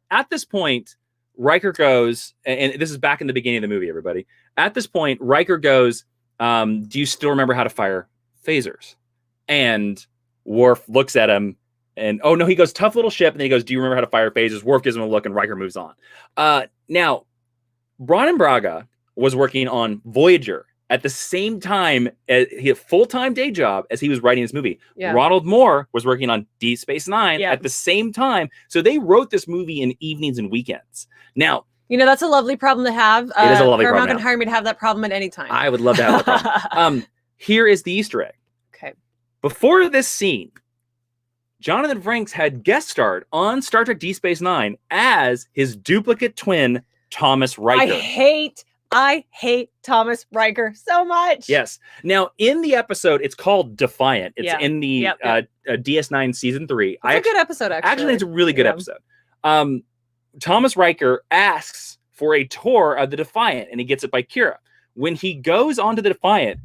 at this point, Riker goes, and this is back in the beginning of the movie, everybody. At this point, Riker goes, do you still remember how to fire phasers? And Worf looks at him. And oh no, he goes, tough little ship. And then he goes, do you remember how to fire phasers? Worf gives him a look and Riker moves on. Now, Brannon Braga was working on Voyager at the same time. He had a full-time day job as he was writing this movie. Yeah. Ronald Moore was working on Deep Space Nine at the same time. So they wrote this movie in evenings and weekends. Now, that's a lovely problem to have. It is a lovely Paramount problem. can hire me to have that problem at any time. I would love to have that problem. Here is the Easter egg. Okay. Before this scene, Jonathan Frakes had guest starred on Star Trek Deep Space Nine as his duplicate twin, Thomas Riker. I hate Thomas Riker so much. Yes. Now, in the episode, it's called Defiant. It's in the DS9 season 3. It's a good episode, actually. Actually, it's a really good episode. Thomas Riker asks for a tour of the Defiant, and he gets it by Kira. When he goes onto the Defiant,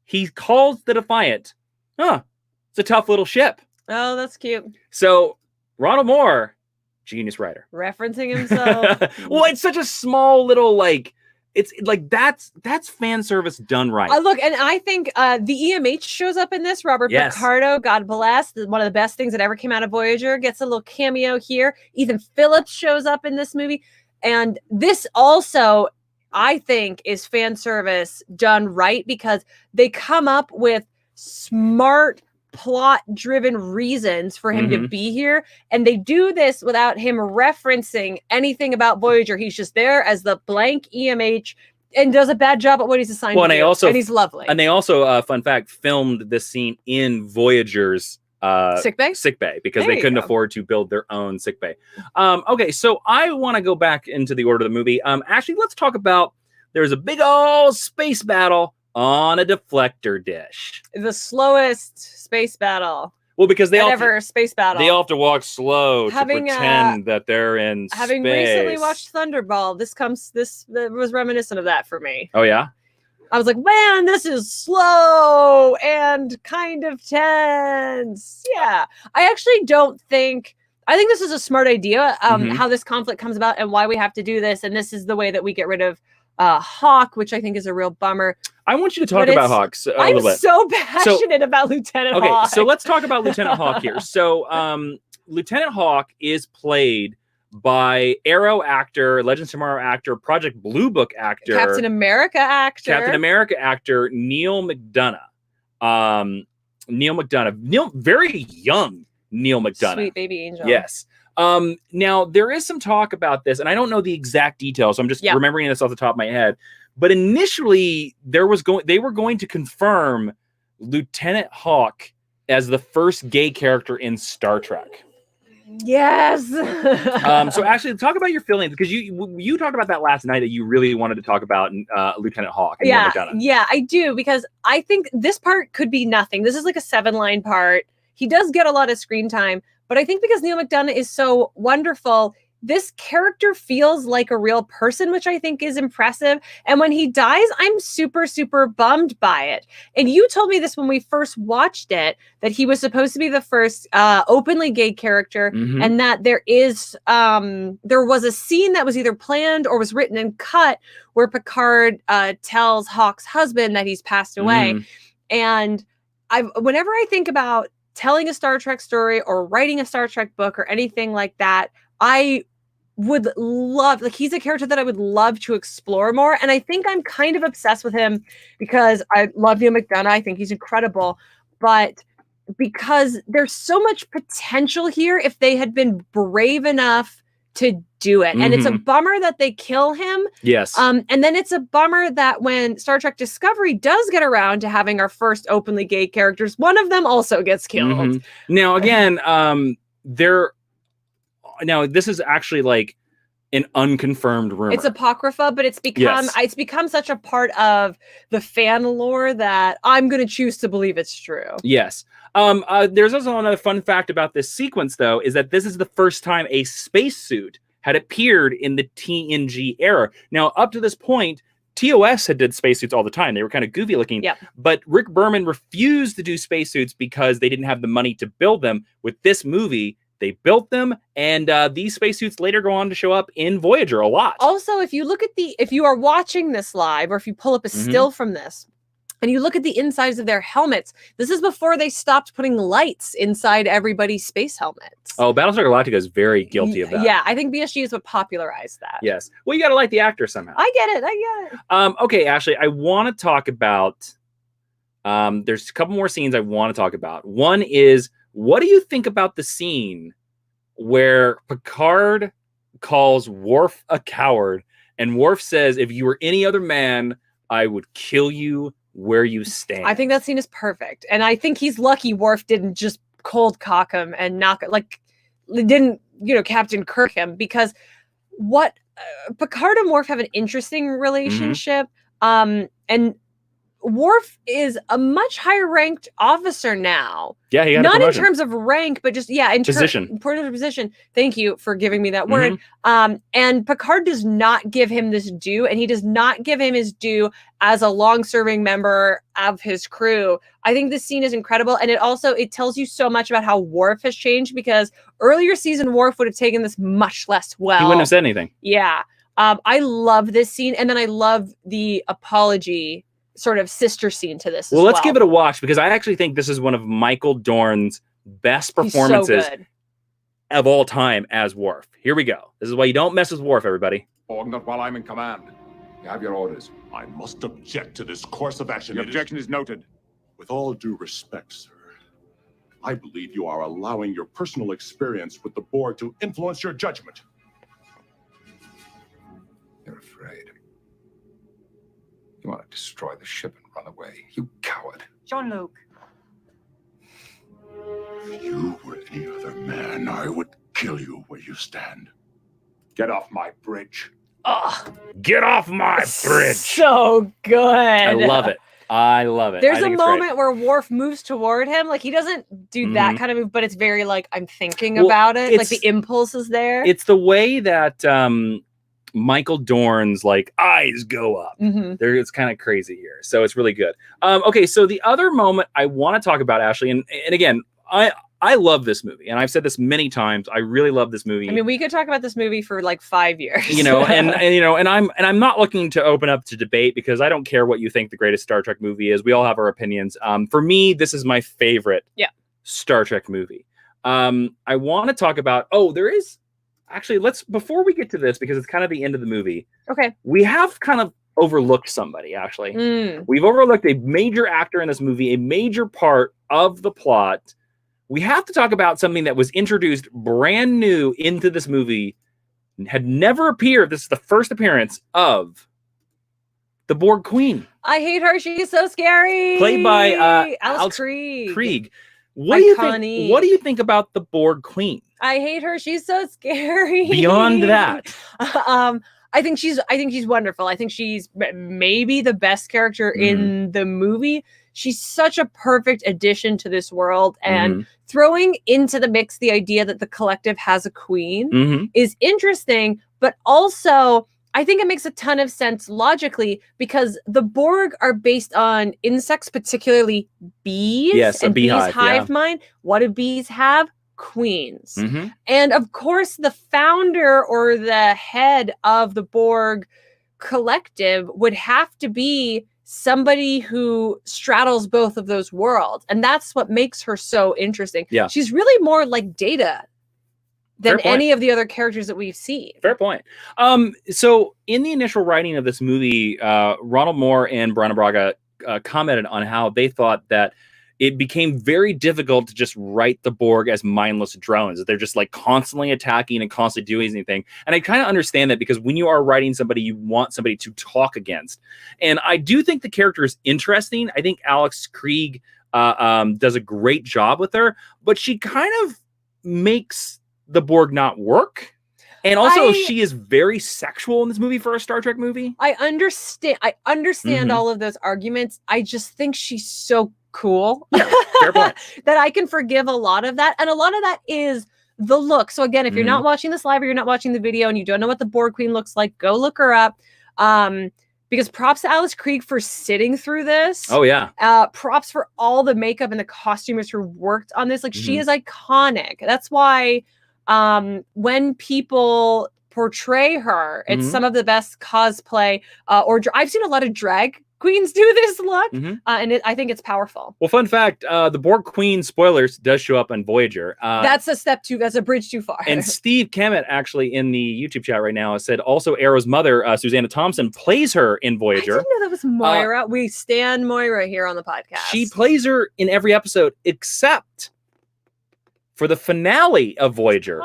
he calls the Defiant, it's a tough little ship. Oh, that's cute. So Ronald Moore, genius writer, referencing himself. Well, it's such a small little it's like that's fan service done right. Look, and I think the EMH shows up in this. Robert Picardo, God bless, one of the best things that ever came out of Voyager, gets a little cameo here. Ethan Phillips shows up in this movie, and this also, I think, is fan service done right because they come up with smart, plot-driven reasons for him to be here, and they do this without him referencing anything about Voyager. He's just there as the blank EMH and does a bad job at what he's assigned to do. And he's lovely. And they also, fun fact, filmed this scene in Voyager's sick bay because they couldn't afford to build their own sick bay. Okay, so I want to go back into the order of the movie. Actually, let's talk about there's a big old space battle on a deflector dish. The slowest space battle. Well, because they all have to walk slow to pretend that they're in having space. Recently watched Thunderball, this was reminiscent of that for me. Oh yeah? I was like, man, this is slow and kind of tense. Yeah. I think this is a smart idea, how this conflict comes about and why we have to do this. And this is the way that we get rid of Hawk, which I think is a real bummer. I want you to talk about Hawk a little bit. I'm so passionate about Lieutenant Hawk. Okay, so let's talk about Lieutenant Hawk here. So Lieutenant Hawk is played by Arrow actor, Legends of Tomorrow actor, Project Blue Book actor, Captain America actor Neil McDonough. Very young Neil McDonough. Sweet baby angel. Yes. Now there is some talk about this, and I don't know the exact details, so I'm just remembering this off the top of my head. But initially, they were going to confirm Lieutenant Hawk as the first gay character in Star Trek. Yes. So actually, talk about your feelings, because you talked about that last night, that you really wanted to talk about Lieutenant Hawk. Yeah, I do, because I think this part could be nothing. This is like a 7-line part. He does get a lot of screen time, but I think because Neil McDonough is so wonderful, this character feels like a real person, which I think is impressive. And when he dies, I'm super, super bummed by it. And you told me this when we first watched it, that he was supposed to be the first openly gay character, and that there was a scene that was either planned or was written and cut where Picard tells Hawk's husband that he's passed away. And whenever I think about telling a Star Trek story or writing a Star Trek book or anything like that, I would love, he's a character that I would love to explore more. And I think I'm kind of obsessed with him because I love Neil McDonough. I think he's incredible. But because there's so much potential here if they had been brave enough to do it. And it's a bummer that they kill him. Yes. And then it's a bummer that when Star Trek Discovery does get around to having our first openly gay characters, one of them also gets killed. Now, again, now this is actually like an unconfirmed rumor. It's apocrypha, but it's become such a part of the fan lore that I'm going to choose to believe it's true. Yes. There's also another fun fact about this sequence, though, is that this is the first time a spacesuit had appeared in the TNG era. Now, up to this point, TOS had did spacesuits all the time. They were kind of goofy looking. Yep. But Rick Berman refused to do spacesuits because they didn't have the money to build them. With this movie, they built them, and these spacesuits later go on to show up in Voyager a lot. Also, if you are watching this live, or if you pull up a still from this, and you look at the insides of their helmets, this is before they stopped putting lights inside everybody's space helmets. Oh, Battlestar Galactica is very guilty of that. Yeah, I think BSG is what popularized that. Yes. Well, you got to like the actor somehow. I get it. Okay, Ashley, I want to talk about... there's a couple more scenes I want to talk about. One is, what do you think about the scene where Picard calls Worf a coward, and Worf says, if you were any other man, I would kill you where you stand? I think that scene is perfect. And I think he's lucky Worf didn't just cold cock him and didn't, Captain Kirk him, because Picard and Worf have an interesting relationship. And Worf is a much higher ranked officer now. Yeah, he got not a promotion. In terms of rank, but just in position. Position. Thank you for giving me that word. And Picard does not give him this due, and he does not give him his due as a long-serving member of his crew. I think this scene is incredible, and it tells you so much about how Worf has changed, because earlier season Worf would have taken this much less well. He wouldn't have said anything. Yeah. I love this scene, and then I love the apology sort of sister scene to this. Well, let's give it a watch, because I actually think this is one of Michael Dorn's best performances of all time as Worf. Here we go. This is why you don't mess with Worf, everybody. Borg, not while I'm in command. You have your orders. I must object to this course of action. Your objection is noted. With all due respect, sir, I believe you are allowing your personal experience with the Borg to influence your judgment. You're afraid. You want to destroy the ship and run away. You coward. Jean-Luc. If you were any other man, I would kill you where you stand. Get off my bridge. Get off my bridge. So good. I love it. There's a moment where Worf moves toward him. Like, he doesn't do that kind of move, but it's very like, I'm thinking about it. Like, the impulse is there. It's the way that Michael Dorn's like eyes go up. It's kind of crazy here. So it's really good. Okay, so the other moment I want to talk about, Ashley, and again, I love this movie, and I've said this many times. I really love this movie. I mean, we could talk about this movie for like 5 years. And I'm not looking to open up to debate, because I don't care what you think the greatest Star Trek movie is. We all have our opinions. For me, this is my favorite Star Trek movie. I want to talk about, there is actually, before we get to this, because it's kind of the end of the movie. Okay. We have kind of overlooked somebody, actually. We've overlooked a major actor in this movie, a major part of the plot. We have to talk about something that was introduced brand new into this movie, had never appeared. This is the first appearance of the Borg Queen. I hate her. She's so scary. Played by Alice Krieg. What do you think about the Borg Queen? I hate her. She's so scary. Beyond that, I think she's wonderful. I think she's maybe the best character in the movie. She's such a perfect addition to this world, and throwing into the mix the idea that the collective has a queen is interesting, but also I think it makes a ton of sense logically, because the Borg are based on insects, particularly bees. Yes, and a beehive, bees' hive mind. What do bees have? Queens. Mm-hmm. And of course, the founder or the head of the Borg collective would have to be somebody who straddles both of those worlds. And that's what makes her so interesting. Yeah. She's really more like Data than any of the other characters that we've seen. Fair point. So in the initial writing of this movie, Ronald Moore and Brianna Braga commented on how they thought that it became very difficult to just write the Borg as mindless drones, that they're just like constantly attacking and constantly doing anything. And I kind of understand that, because when you are writing somebody, you want somebody to talk against. And I do think the character is interesting. I think Alex Krieg does a great job with her, but she kind of makes the Borg not work. And also, she is very sexual in this movie for a Star Trek movie. I understand all of those arguments. I just think she's so cool Fair point. that I can forgive a lot of that. And a lot of that is the look. So again, if you're not watching this live or you're not watching the video and you don't know what the Borg Queen looks like, go look her up. Because props to Alice Krieg for sitting through this. Oh, yeah. Props for all the makeup and the costumers who worked on this. Like, she is iconic. That's why when people portray her, it's some of the best cosplay. I've seen a lot of drag queens do this look, and I think it's powerful. Well, fun fact, the Borg Queen, spoilers, does show up on Voyager. That's a bridge too far. And Steve Kemet, actually, in the YouTube chat right now, said also Arrow's mother, Susanna Thompson, plays her in Voyager. I didn't know that was Moira. We stand Moira here on the podcast. She plays her in every episode except for the finale of Voyager.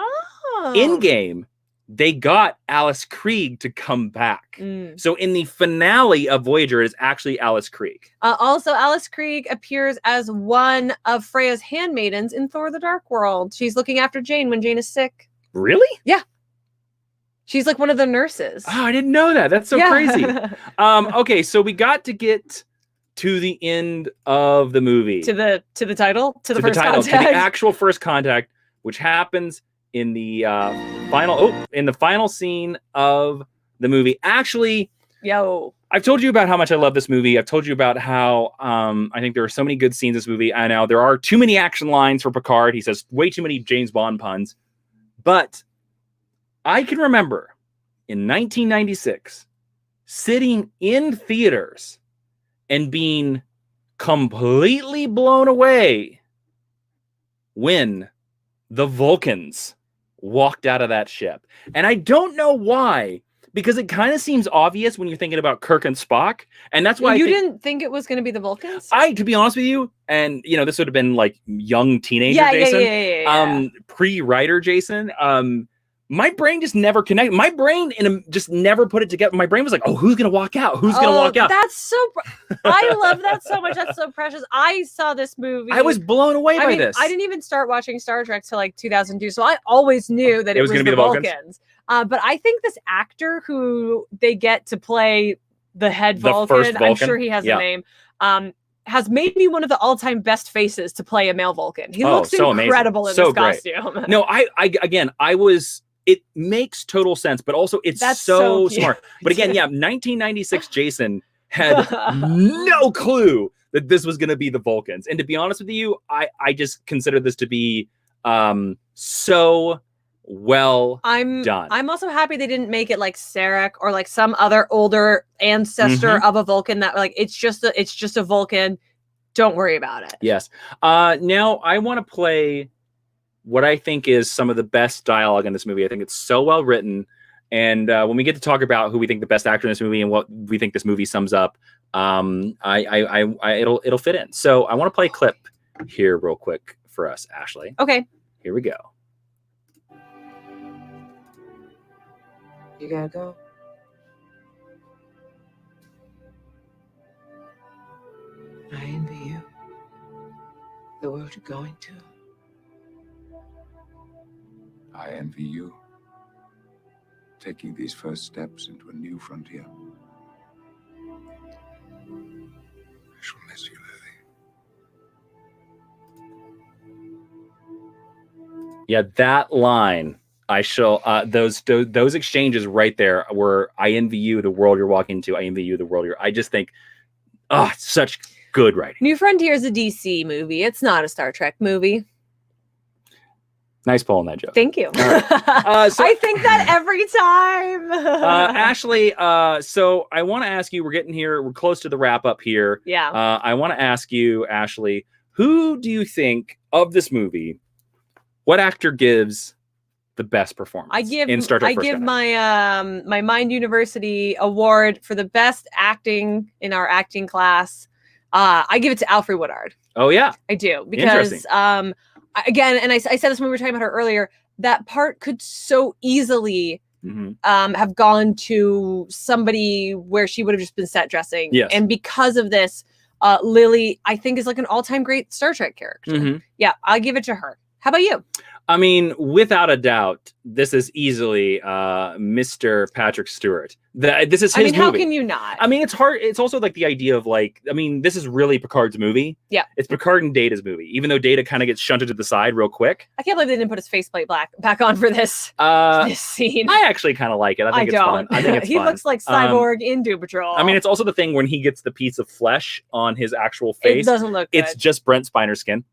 In-game, they got Alice Krieg to come back. So in the finale of Voyager, it is actually Alice Krieg. Also, Alice Krieg appears as one of Freya's handmaidens in Thor: The Dark World. She's looking after Jane when Jane is sick. Really? Yeah. She's like one of the nurses. Oh, I didn't know that. That's so crazy. Okay, so we got to get to the end of the movie. To the title? To the first title, contact? to the actual first contact, which happens in the final scene of the movie. Actually, I've told you about how much I love this movie. I've told you about how I think there are so many good scenes in this movie. I know there are too many action lines for Picard. He says way too many James Bond puns. But I can remember in 1996 sitting in theaters and being completely blown away when the Vulcans walked out of that ship. And I don't know why, because it kind of seems obvious when you're thinking about Kirk and Spock. And that's why you didn't think it was going to be the Vulcans? To be honest with you, and this would have been like young teenager Jason, pre-writer Jason, my brain just never connected. My brain just never put it together. My brain was like, oh, who's going to walk out? Who's going to walk out? That's so... I love that so much. That's so precious. I saw this movie. I was blown away by this. I didn't even start watching Star Trek till like 2002, so I always knew that it was going to be the Vulcans. But I think this actor who they get to play the head Vulcan, I'm sure he has a name, has made me one of the all-time best faces to play a male Vulcan. He looks so incredible in this costume. No, I was... It makes total sense, but also that's so smart. But again, 1996 Jason had no clue that this was going to be the Vulcans. And to be honest with you, I just consider this to be so well done. I'm also happy they didn't make it like Sarek or like some other older ancestor of a Vulcan that like it's just a Vulcan. Don't worry about it. Yes. Now I want to play what I think is some of the best dialogue in this movie. I think it's so well written. And when we get to talk about who we think the best actor in this movie and what we think this movie sums up, it'll fit in. So I want to play a clip here real quick for us, Ashley. Okay. Here we go. You gotta go. I envy you. The world you're going to. I envy you, taking these first steps into a new frontier. I shall miss you, Lily. Yeah, that line, I shall, those exchanges right there were, I envy you, the world you're walking into. I envy you, the world I just think, such good writing. New Frontier is a DC movie. It's not a Star Trek movie. Nice pull on that joke. Thank you. Right. So, I think that every time. Ashley, so I want to ask you, we're close to the wrap up here. Yeah. I want to ask you, Ashley, who do you think of this movie, what actor gives the best performance in Star Trek? I give my my Mind University award for the best acting in our acting class. I give it to Alfred Woodard. Oh, yeah. I do. Because again, and I said this when we were talking about her earlier, that part could so easily have gone to somebody where she would have just been set dressing. Yes. And because of this, Lily, I think, is like an all-time great Star Trek character. Yeah, I'll give it to her. How about you? I mean, without a doubt, this is easily Mr. Patrick Stewart. This is his movie. how can you not? I mean, it's hard. It's also like the idea of like, I mean, this is really Picard's movie. Yeah. It's Picard and Data's movie, even though Data kind of gets shunted to the side real quick. I can't believe they didn't put his faceplate back on for this scene. I actually kind of like it. I think it's fun. I think it's He fun. looks like Cyborg in Doom Patrol. I mean, it's also the thing when he gets the piece of flesh on his actual face. It doesn't look good. It's just Brent Spiner's skin.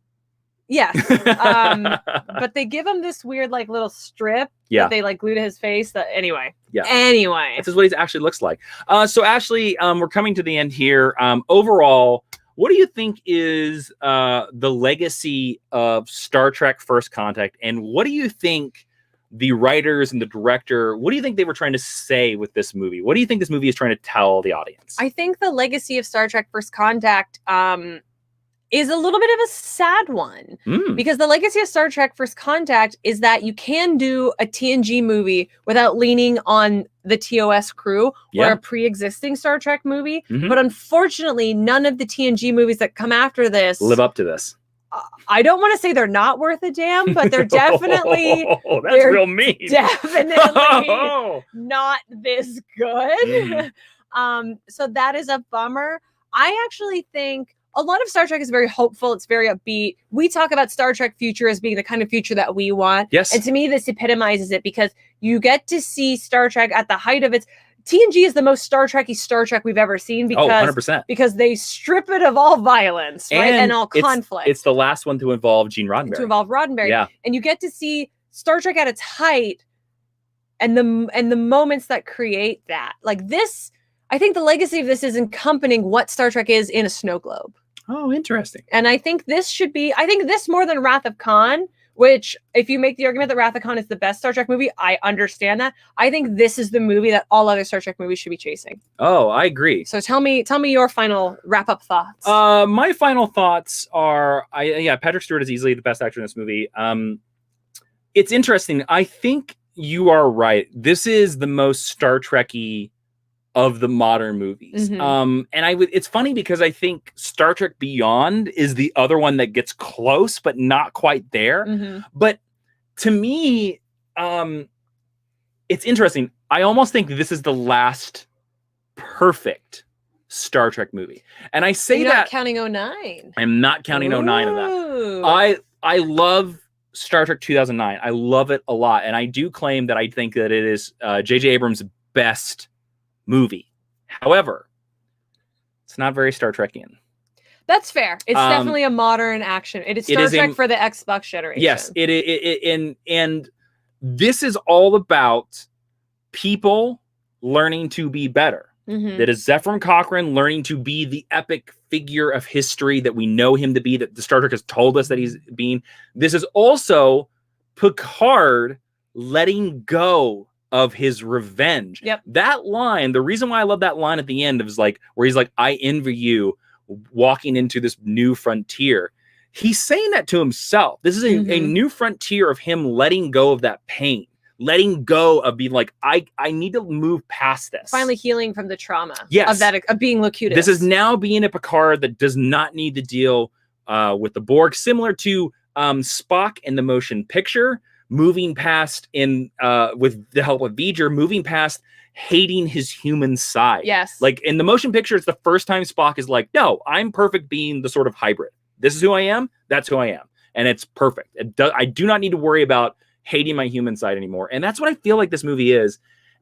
Yes. But they give him this weird like little strip that they like glue to his face. Anyway. This is what he actually looks like. So Ashley, we're coming to the end here. Overall, what do you think is the legacy of Star Trek First Contact? And what do you think the writers and the director, what do you think they were trying to say with this movie? What do you think this movie is trying to tell the audience? I think the legacy of Star Trek First Contact is a little bit of a sad one because the legacy of Star Trek First Contact is that you can do a TNG movie without leaning on the TOS crew or a pre-existing Star Trek movie. But unfortunately, none of the TNG movies that come after this live up to this. I don't want to say they're not worth a damn, but they're definitely that's real mean. Definitely not this good. So that is a bummer. I actually think a lot of Star Trek is very hopeful. It's very upbeat. We talk about Star Trek future as being the kind of future that we want. Yes. And to me, this epitomizes it because you get to see Star Trek at the height of its... TNG is the most Star Trek-y Star Trek we've ever seen because, 100%. Because they strip it of all violence, right? And all conflict. It's the last one to involve Gene Roddenberry. Yeah. And you get to see Star Trek at its height and the moments that create that. Like this, I think the legacy of this is accompanying what Star Trek is in a snow globe. Oh, interesting. And I think this more than Wrath of Khan, which if you make the argument that Wrath of Khan is the best Star Trek movie, I understand that. I think this is the movie that all other Star Trek movies should be chasing. Oh, I agree. So tell me your final wrap-up thoughts. My final thoughts are, Patrick Stewart is easily the best actor in this movie. It's interesting. I think you are right. This is the most Star Trek-y of the modern movies. And it's funny because I think Star Trek Beyond is the other one that gets close, but not quite there. But to me, it's interesting. I almost think this is the last perfect Star Trek movie. And I say You're that not counting 09. I'm not counting 09 of that. I love Star Trek 2009. I love it a lot. And I do claim that I think that it is J.J. Abrams' best movie. However, it's not very Star Trekian. That's fair. It's definitely a modern action. It is Star Trek for the Xbox generation. Yes, and this is all about people learning to be better. That is Zefram Cochrane learning to be the epic figure of history that we know him to be, that the Star Trek has told us that he's been. This is also Picard letting go of his revenge. Yep. That line, the reason why I love that line at the end is like where he's like, I envy you walking into this new frontier. He's saying that to himself. This is a new frontier of him letting go of that pain, letting go of being like, I need to move past this. Finally healing from the trauma of being Locutus. This is now being a Picard that does not need to deal with the Borg, similar to Spock in the motion picture, moving past with the help of Voyager, moving past hating his human side. Yes. Like in the motion picture, it's the first time Spock is like, no, I'm perfect being the sort of hybrid. This is who I am. That's who I am. And it's perfect. I do not need to worry about hating my human side anymore. And that's what I feel like this movie is.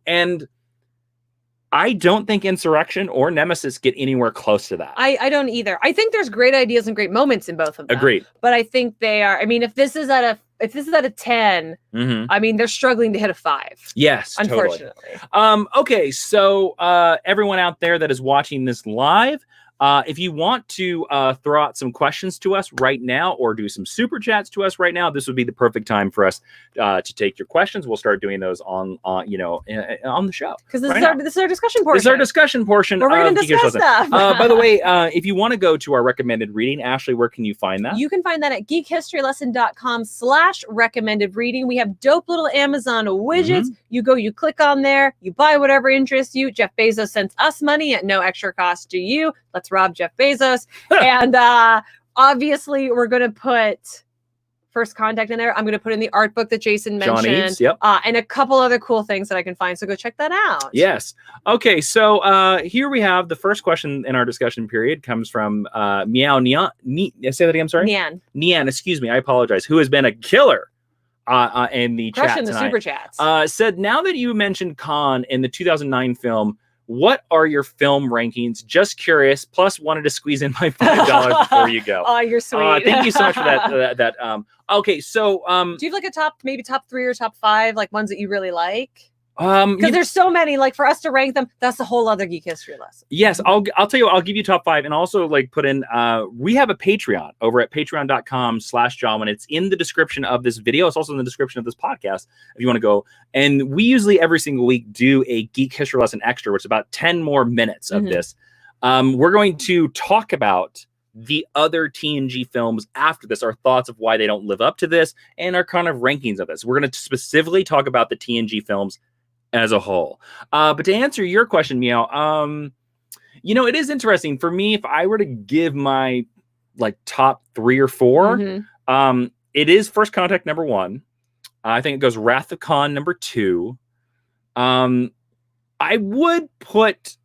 And I don't think Insurrection or Nemesis get anywhere close to that. I don't either. I think there's great ideas and great moments in both of them. Agreed. But I think they are, I mean, if this is at a 10, I mean, they're struggling to hit a 5. Yes, unfortunately. Totally. Okay, so everyone out there that is watching this live, if you want to throw out some questions to us right now or do some super chats to us right now, this would be the perfect time for us to take your questions. We'll start doing those on the show. Because this is our discussion portion. This is our discussion portion. Where we're going to discuss stuff. By the way, if you want to go to our recommended reading, Ashley, where can you find that? You can find that at geekhistorylesson.com/recommended reading. We have dope little Amazon widgets. You go, you click on there, you buy whatever interests you. Jeff Bezos sends us money at no extra cost to you. Let's rob Jeff Bezos. And obviously, we're going to put First Contact in there. I'm going to put in the art book that Jason John mentioned. Eaves, yep. And a couple other cool things that I can find. So go check that out. Yes. Okay, so here we have the first question in our discussion period comes from Meow Neon. Say that again, I'm sorry? Nian, excuse me. I apologize. Who has been a killer in the chat Crushing the tonight. super chats. Said, now that you mentioned Khan in the 2009 film, what are your film rankings? Just curious. Plus, wanted to squeeze in my $5 before you go. Oh, you're sweet. Thank you so much for that. Okay, so do you have like maybe top 3 or top 5, like ones that you really like? Because there's so many, like for us to rank them, that's a whole other Geek History lesson. Yes, I'll tell you what, I'll give you top 5 and also like put in we have a Patreon over at patreon.com/Jawiin. It's in the description of this video. It's also in the description of this podcast if you want to go. And we usually every single week do a Geek History Lesson extra, which is about 10 more minutes of this. We're going to talk about the other TNG films after this, our thoughts of why they don't live up to this, and our kind of rankings of this. We're going to specifically talk about the TNG films as a whole. But to answer your question, Meow, you know, it is interesting for me. If I were to give my like top 3 or 4, it is First Contact number 1. I think it goes Wrath of Khan number 2. I would put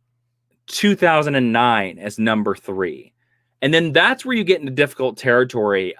2009 as number 3. And then that's where you get into difficult territory.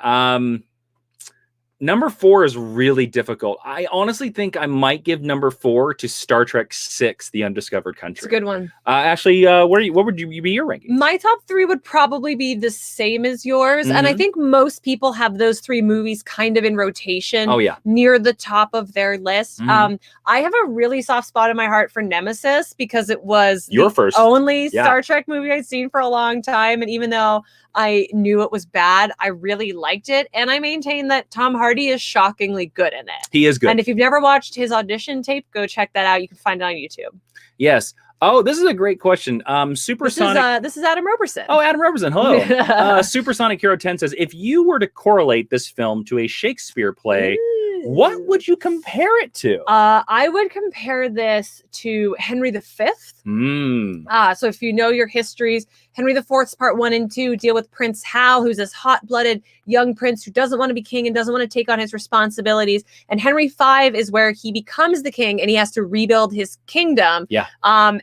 Number 4 is really difficult. I honestly think I might give number 4 to Star Trek VI, The Undiscovered Country. It's a good one. Ashley, what would you be your ranking? My top 3 would probably be the same as yours. And I think most people have those 3 movies kind of in rotation. Oh, yeah. Near the top of their list. I have a really soft spot in my heart for Nemesis because it was your first only Star Trek movie I'd seen for a long time. And even though I knew it was bad, I really liked it. And I maintain that Tom Hardy is shockingly good in it. He is good. And if you've never watched his audition tape, go check that out. You can find it on YouTube. Yes. Oh, this is a great question. Supersonic. This is Adam Roberson. Oh, Adam Roberson. Hello. Supersonic Hero 10 says, if you were to correlate this film to a Shakespeare play, what would you compare it to? I would compare this to Henry V. So if you know your histories, Henry IV's part 1 and 2 deal with Prince Hal, who's this hot-blooded young prince who doesn't want to be king and doesn't want to take on his responsibilities. And Henry V is where he becomes the king and he has to rebuild his kingdom.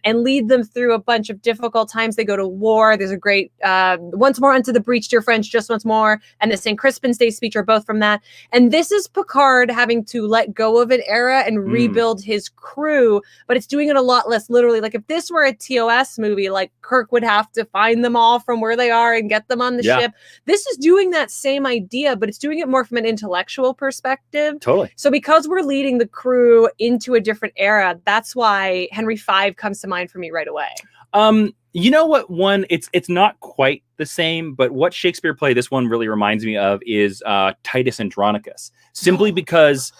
And lead them through a bunch of difficult times. They go to war. There's a great Once More Unto the Breach, Dear French, Just Once More, and the St. Crispin's Day speech are both from that. And this is Picard having to let go of an era and rebuild his crew, but it's doing it a lot less literally. Like if this were a TOS movie, like Kirk would have to find them all from where they are and get them on the ship. This is doing that same idea, but it's doing it more from an intellectual perspective. Totally. So because we're leading the crew into a different era, that's why Henry V comes to mind for me right away. You know what one, it's not quite the same, but what Shakespeare play this one really reminds me of is Titus Andronicus. Simply because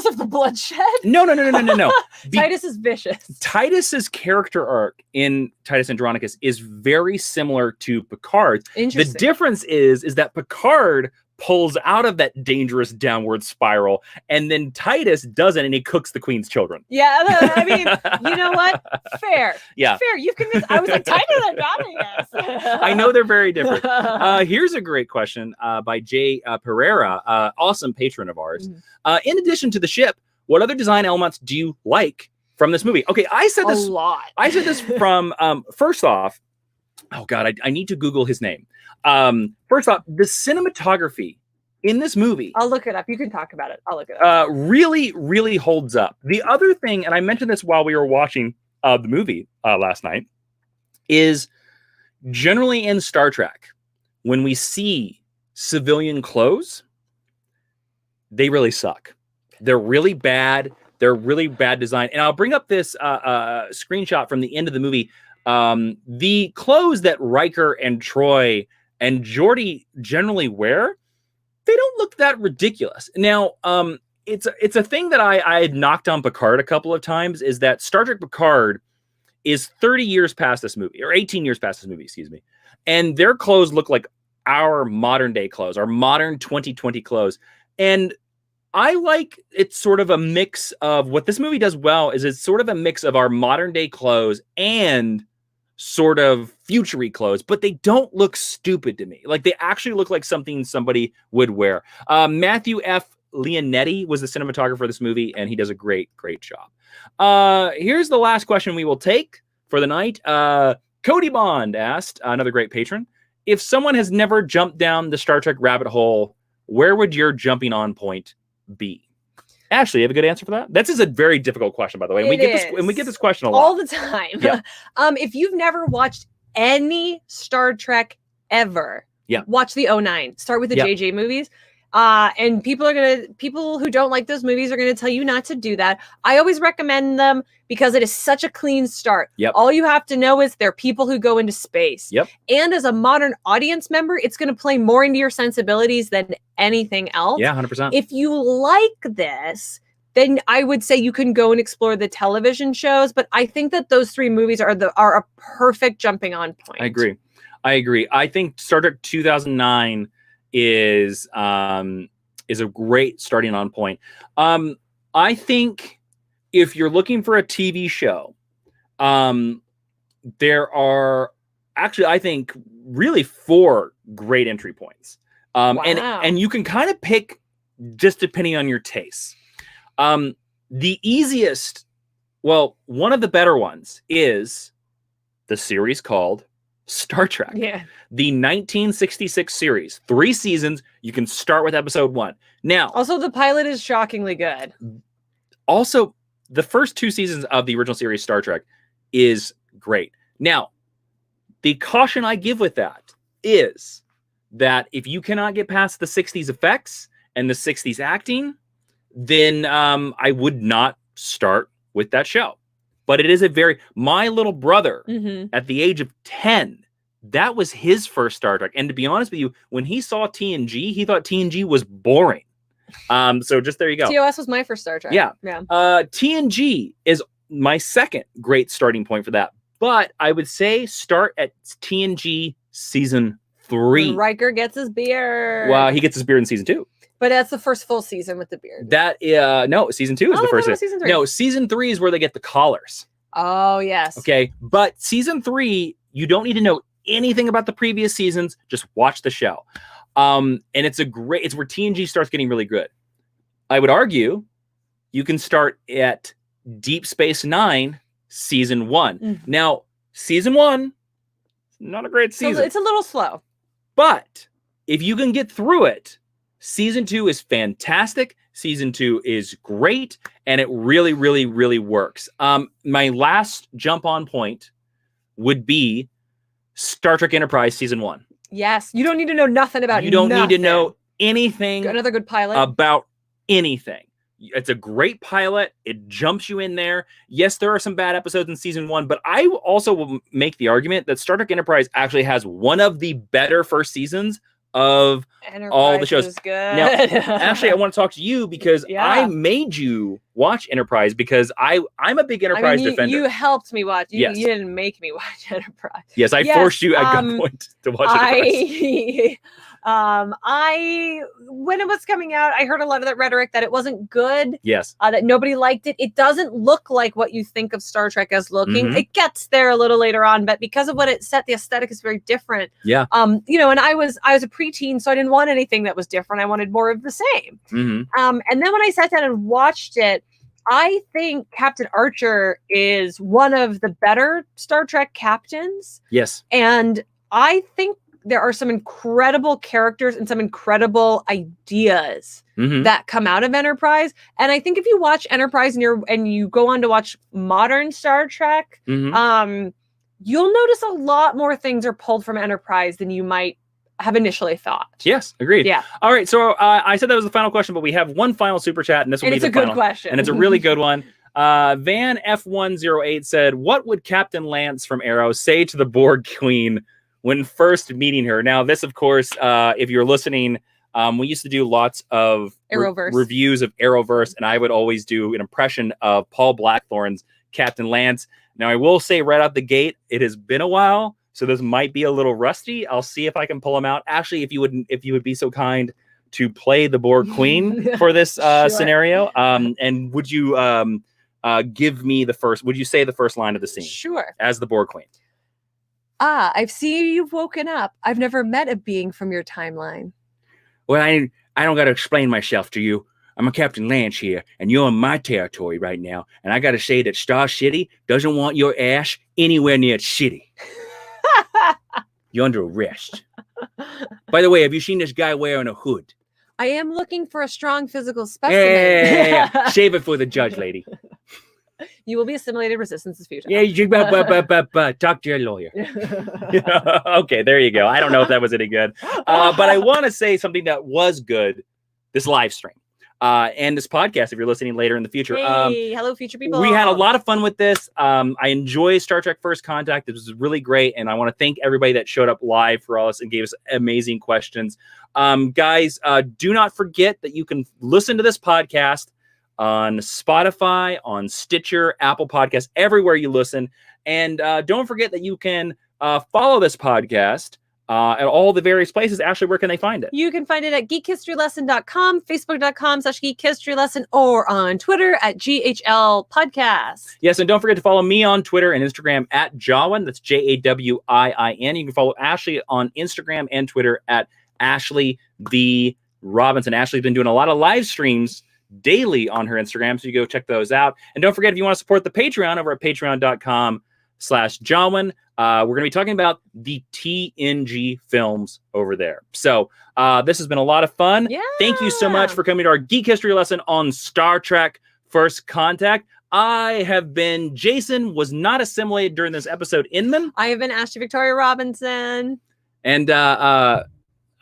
of the bloodshed? No. Titus is vicious. Titus's character arc in Titus Andronicus is very similar to Picard's. The difference is that Picard pulls out of that dangerous downward spiral, and then Titus doesn't, and he cooks the Queen's children. Yeah, I mean, you know what? Fair. Yeah. Fair. You've convinced. I was like, Titus Andronicus. I know they're very different. Here's a great question by Jay Pereira, awesome patron of ours. In addition to the ship, what other design elements do you like from this movie? Okay, I said this a lot. I said this from first off. Oh God, I need to Google his name. First off, the cinematography in this movie. I'll look it up. You can talk about it. I'll look it up. Really, really holds up. The other thing, and I mentioned this while we were watching the movie last night, is generally in Star Trek, when we see civilian clothes, they really suck. They're really bad. They're really bad design. And I'll bring up this screenshot from the end of the movie. The clothes that Riker and Troy and Geordi generally wear, they don't look that ridiculous. Now, it's a thing that I had knocked on Picard a couple of times, is that Star Trek Picard is 30 years past this movie, or 18 years past this movie, excuse me. And their clothes look like our modern day clothes, our modern 2020 clothes. And I like it's sort of a mix of what this movie does well is it's sort of a mix of our modern day clothes and sort of futury clothes, but they don't look stupid to me. Like they actually look like something somebody would wear. Matthew F. Leonetti was the cinematographer for this movie, and he does a great job. Here's the last question we will take for the night. Cody Bond asked, another great patron, if someone has never jumped down the Star Trek rabbit hole, where would your jumping on point be? Ashley, you have a good answer for that? This is a very difficult question, by the way. And we get this question a lot. All the time. Yeah. If you've never watched any Star Trek ever, watch the 09. Start with the JJ movies. And people who don't like those movies are going to tell you not to do that. I always recommend them because it is such a clean start. All you have to know is they're people who go into space. And as a modern audience member, it's going to play more into your sensibilities than anything else. 100%. If you like this, then I would say you can go and explore the television shows. But I think that those three movies are a perfect jumping on point. I agree. I think Star Trek 2009 is a great starting on point. I think if you're looking for a TV show, there are actually, I think, really 4 great entry points. And you can kind of pick just depending on your tastes. The easiest, well, one of the better ones is the series called Star Trek. The 1966 series, 3 seasons. You can start with episode 1. Now, also the pilot is shockingly good. Also, the first 2 seasons of the original series Star Trek is great. Now, the caution I give with that is that if you cannot get past the 60s effects and the 60s acting, then I would not start with that show. But it is my little brother at the age of 10, that was his first Star Trek. And to be honest with you, when he saw TNG, he thought TNG was boring. So just there you go. TOS was my first Star Trek. TNG is my second great starting point for that. But I would say start at TNG season 3. When Riker gets his beard. Well, he gets his beard in season 2. But that's the first full season with the beard. No, season 2 is the first season. Season 3. No, season 3 is where they get the collars. Oh, yes. Okay, but season 3, you don't need to know anything about the previous seasons. Just watch the show. And it's where TNG starts getting really good. I would argue you can start at Deep Space Nine, season 1. Now, season 1, not a great season. It's a little slow. But if you can get through it, season 2 is fantastic. Season 2 is great, and it really, really, really works. My last jump on point would be Star Trek Enterprise season 1. Yes, you don't need to know nothing about. You don't need to know anything. Another good pilot about anything. It's a great pilot. It jumps you in there. Yes, there are some bad episodes in season 1, but I also will make the argument that Star Trek Enterprise actually has one of the better first seasons of all the shows. Good. Now, actually, I want to talk to you because I made you watch Enterprise because I'm a big Enterprise defender. You helped me watch. You didn't make me watch Enterprise. Yes, I forced you at gunpoint to watch Enterprise. When it was coming out, I heard a lot of that rhetoric that it wasn't good. Yes. That nobody liked it. It doesn't look like what you think of Star Trek as looking. It gets there a little later on, but because of what it set, the aesthetic is very different. Yeah. And I was a preteen, so I didn't want anything that was different. I wanted more of the same. And then when I sat down and watched it, I think Captain Archer is one of the better Star Trek captains. Yes. And I think there are some incredible characters and some incredible ideas that come out of Enterprise. And I think if you watch Enterprise and you go on to watch modern Star Trek, you'll notice a lot more things are pulled from Enterprise than you might have initially thought. Yes, agreed. Yeah. All right. So I said that was the final question, but we have one final super chat, and this will be the final. It's a good question. And it's a really good one. Van F108 said, "What would Captain Lance from Arrow say to the Borg Queen when first meeting her?" Now, this, of course, if you're listening, we used to do lots of reviews of Arrowverse, and I would always do an impression of Paul Blackthorne's Captain Lance. Now, I will say right out the gate, it has been a while, so this might be a little rusty. I'll see if I can pull him out. Actually, if you would be so kind to play the Borg Queen for this scenario, and would you give me would you say the first line of the scene? Sure. As the Borg Queen. Ah, I've seen you've woken up. I've never met a being from your timeline. Well, I don't got to explain myself to you. I'm a Captain Lance here, and you're in my territory right now. And I got to say that Star City doesn't want your ass anywhere near its city. You're under arrest. By the way, have you seen this guy wearing a hood? I am looking for a strong physical specimen. Yeah. Save it for the judge, lady. You will be assimilated. Resistance is futile. Yeah, you talk to your lawyer. Okay, there you go. I don't know if that was any good. But I want to say something that was good, this live stream. And this podcast, if you're listening later in the future. Hey, hello, future people. We had a lot of fun with this. I enjoy Star Trek First Contact. It was really great. And I want to thank everybody that showed up live for us and gave us amazing questions. Guys, do not forget that you can listen to this podcast on Spotify, on Stitcher, Apple Podcasts, everywhere you listen. And don't forget that you can follow this podcast at all the various places. Ashley, where can they find it? You can find it at geekhistorylesson.com, facebook.com/geekhistorylesson, or on Twitter at GHL Podcast. Yes, and don't forget to follow me on Twitter and Instagram at Jawiin. That's Jawiin. You can follow Ashley on Instagram and Twitter at Ashley V. Robinson. Ashley's been doing a lot of live streams daily on her Instagram, so you go check those out. And don't forget, if you want to support the Patreon, over at patreon.com/Jawiin. We're going to be talking about the TNG films over there. So this has been a lot of fun. Yeah. Thank you so much for coming to our Geek History lesson on Star Trek First Contact. I have been Jason, was not assimilated during this episode, Inman. I have been Ashley Victoria Robinson. And I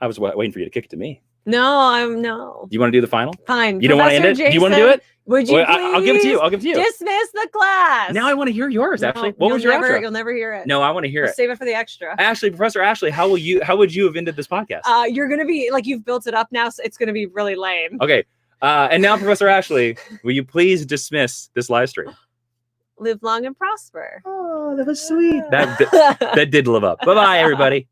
was waiting for you to kick it to me. No. You want to do the final? Fine. You don't want to end it? Jason, Do you want to do it? Would you please I'll give it to you. I'll give it to you. Dismiss the class. Now I want to hear yours, No, Ashley. What was your outro? You'll never hear it. No, I want to hear We'll it. save it for the extra. Ashley, Professor Ashley, how would you have ended this podcast? You're gonna be like, you've built it up now, so it's gonna be really lame. Okay. And now, Professor Ashley, will you please dismiss this live stream? Live long and prosper. Oh, that was sweet. That did live up. Bye-bye, everybody.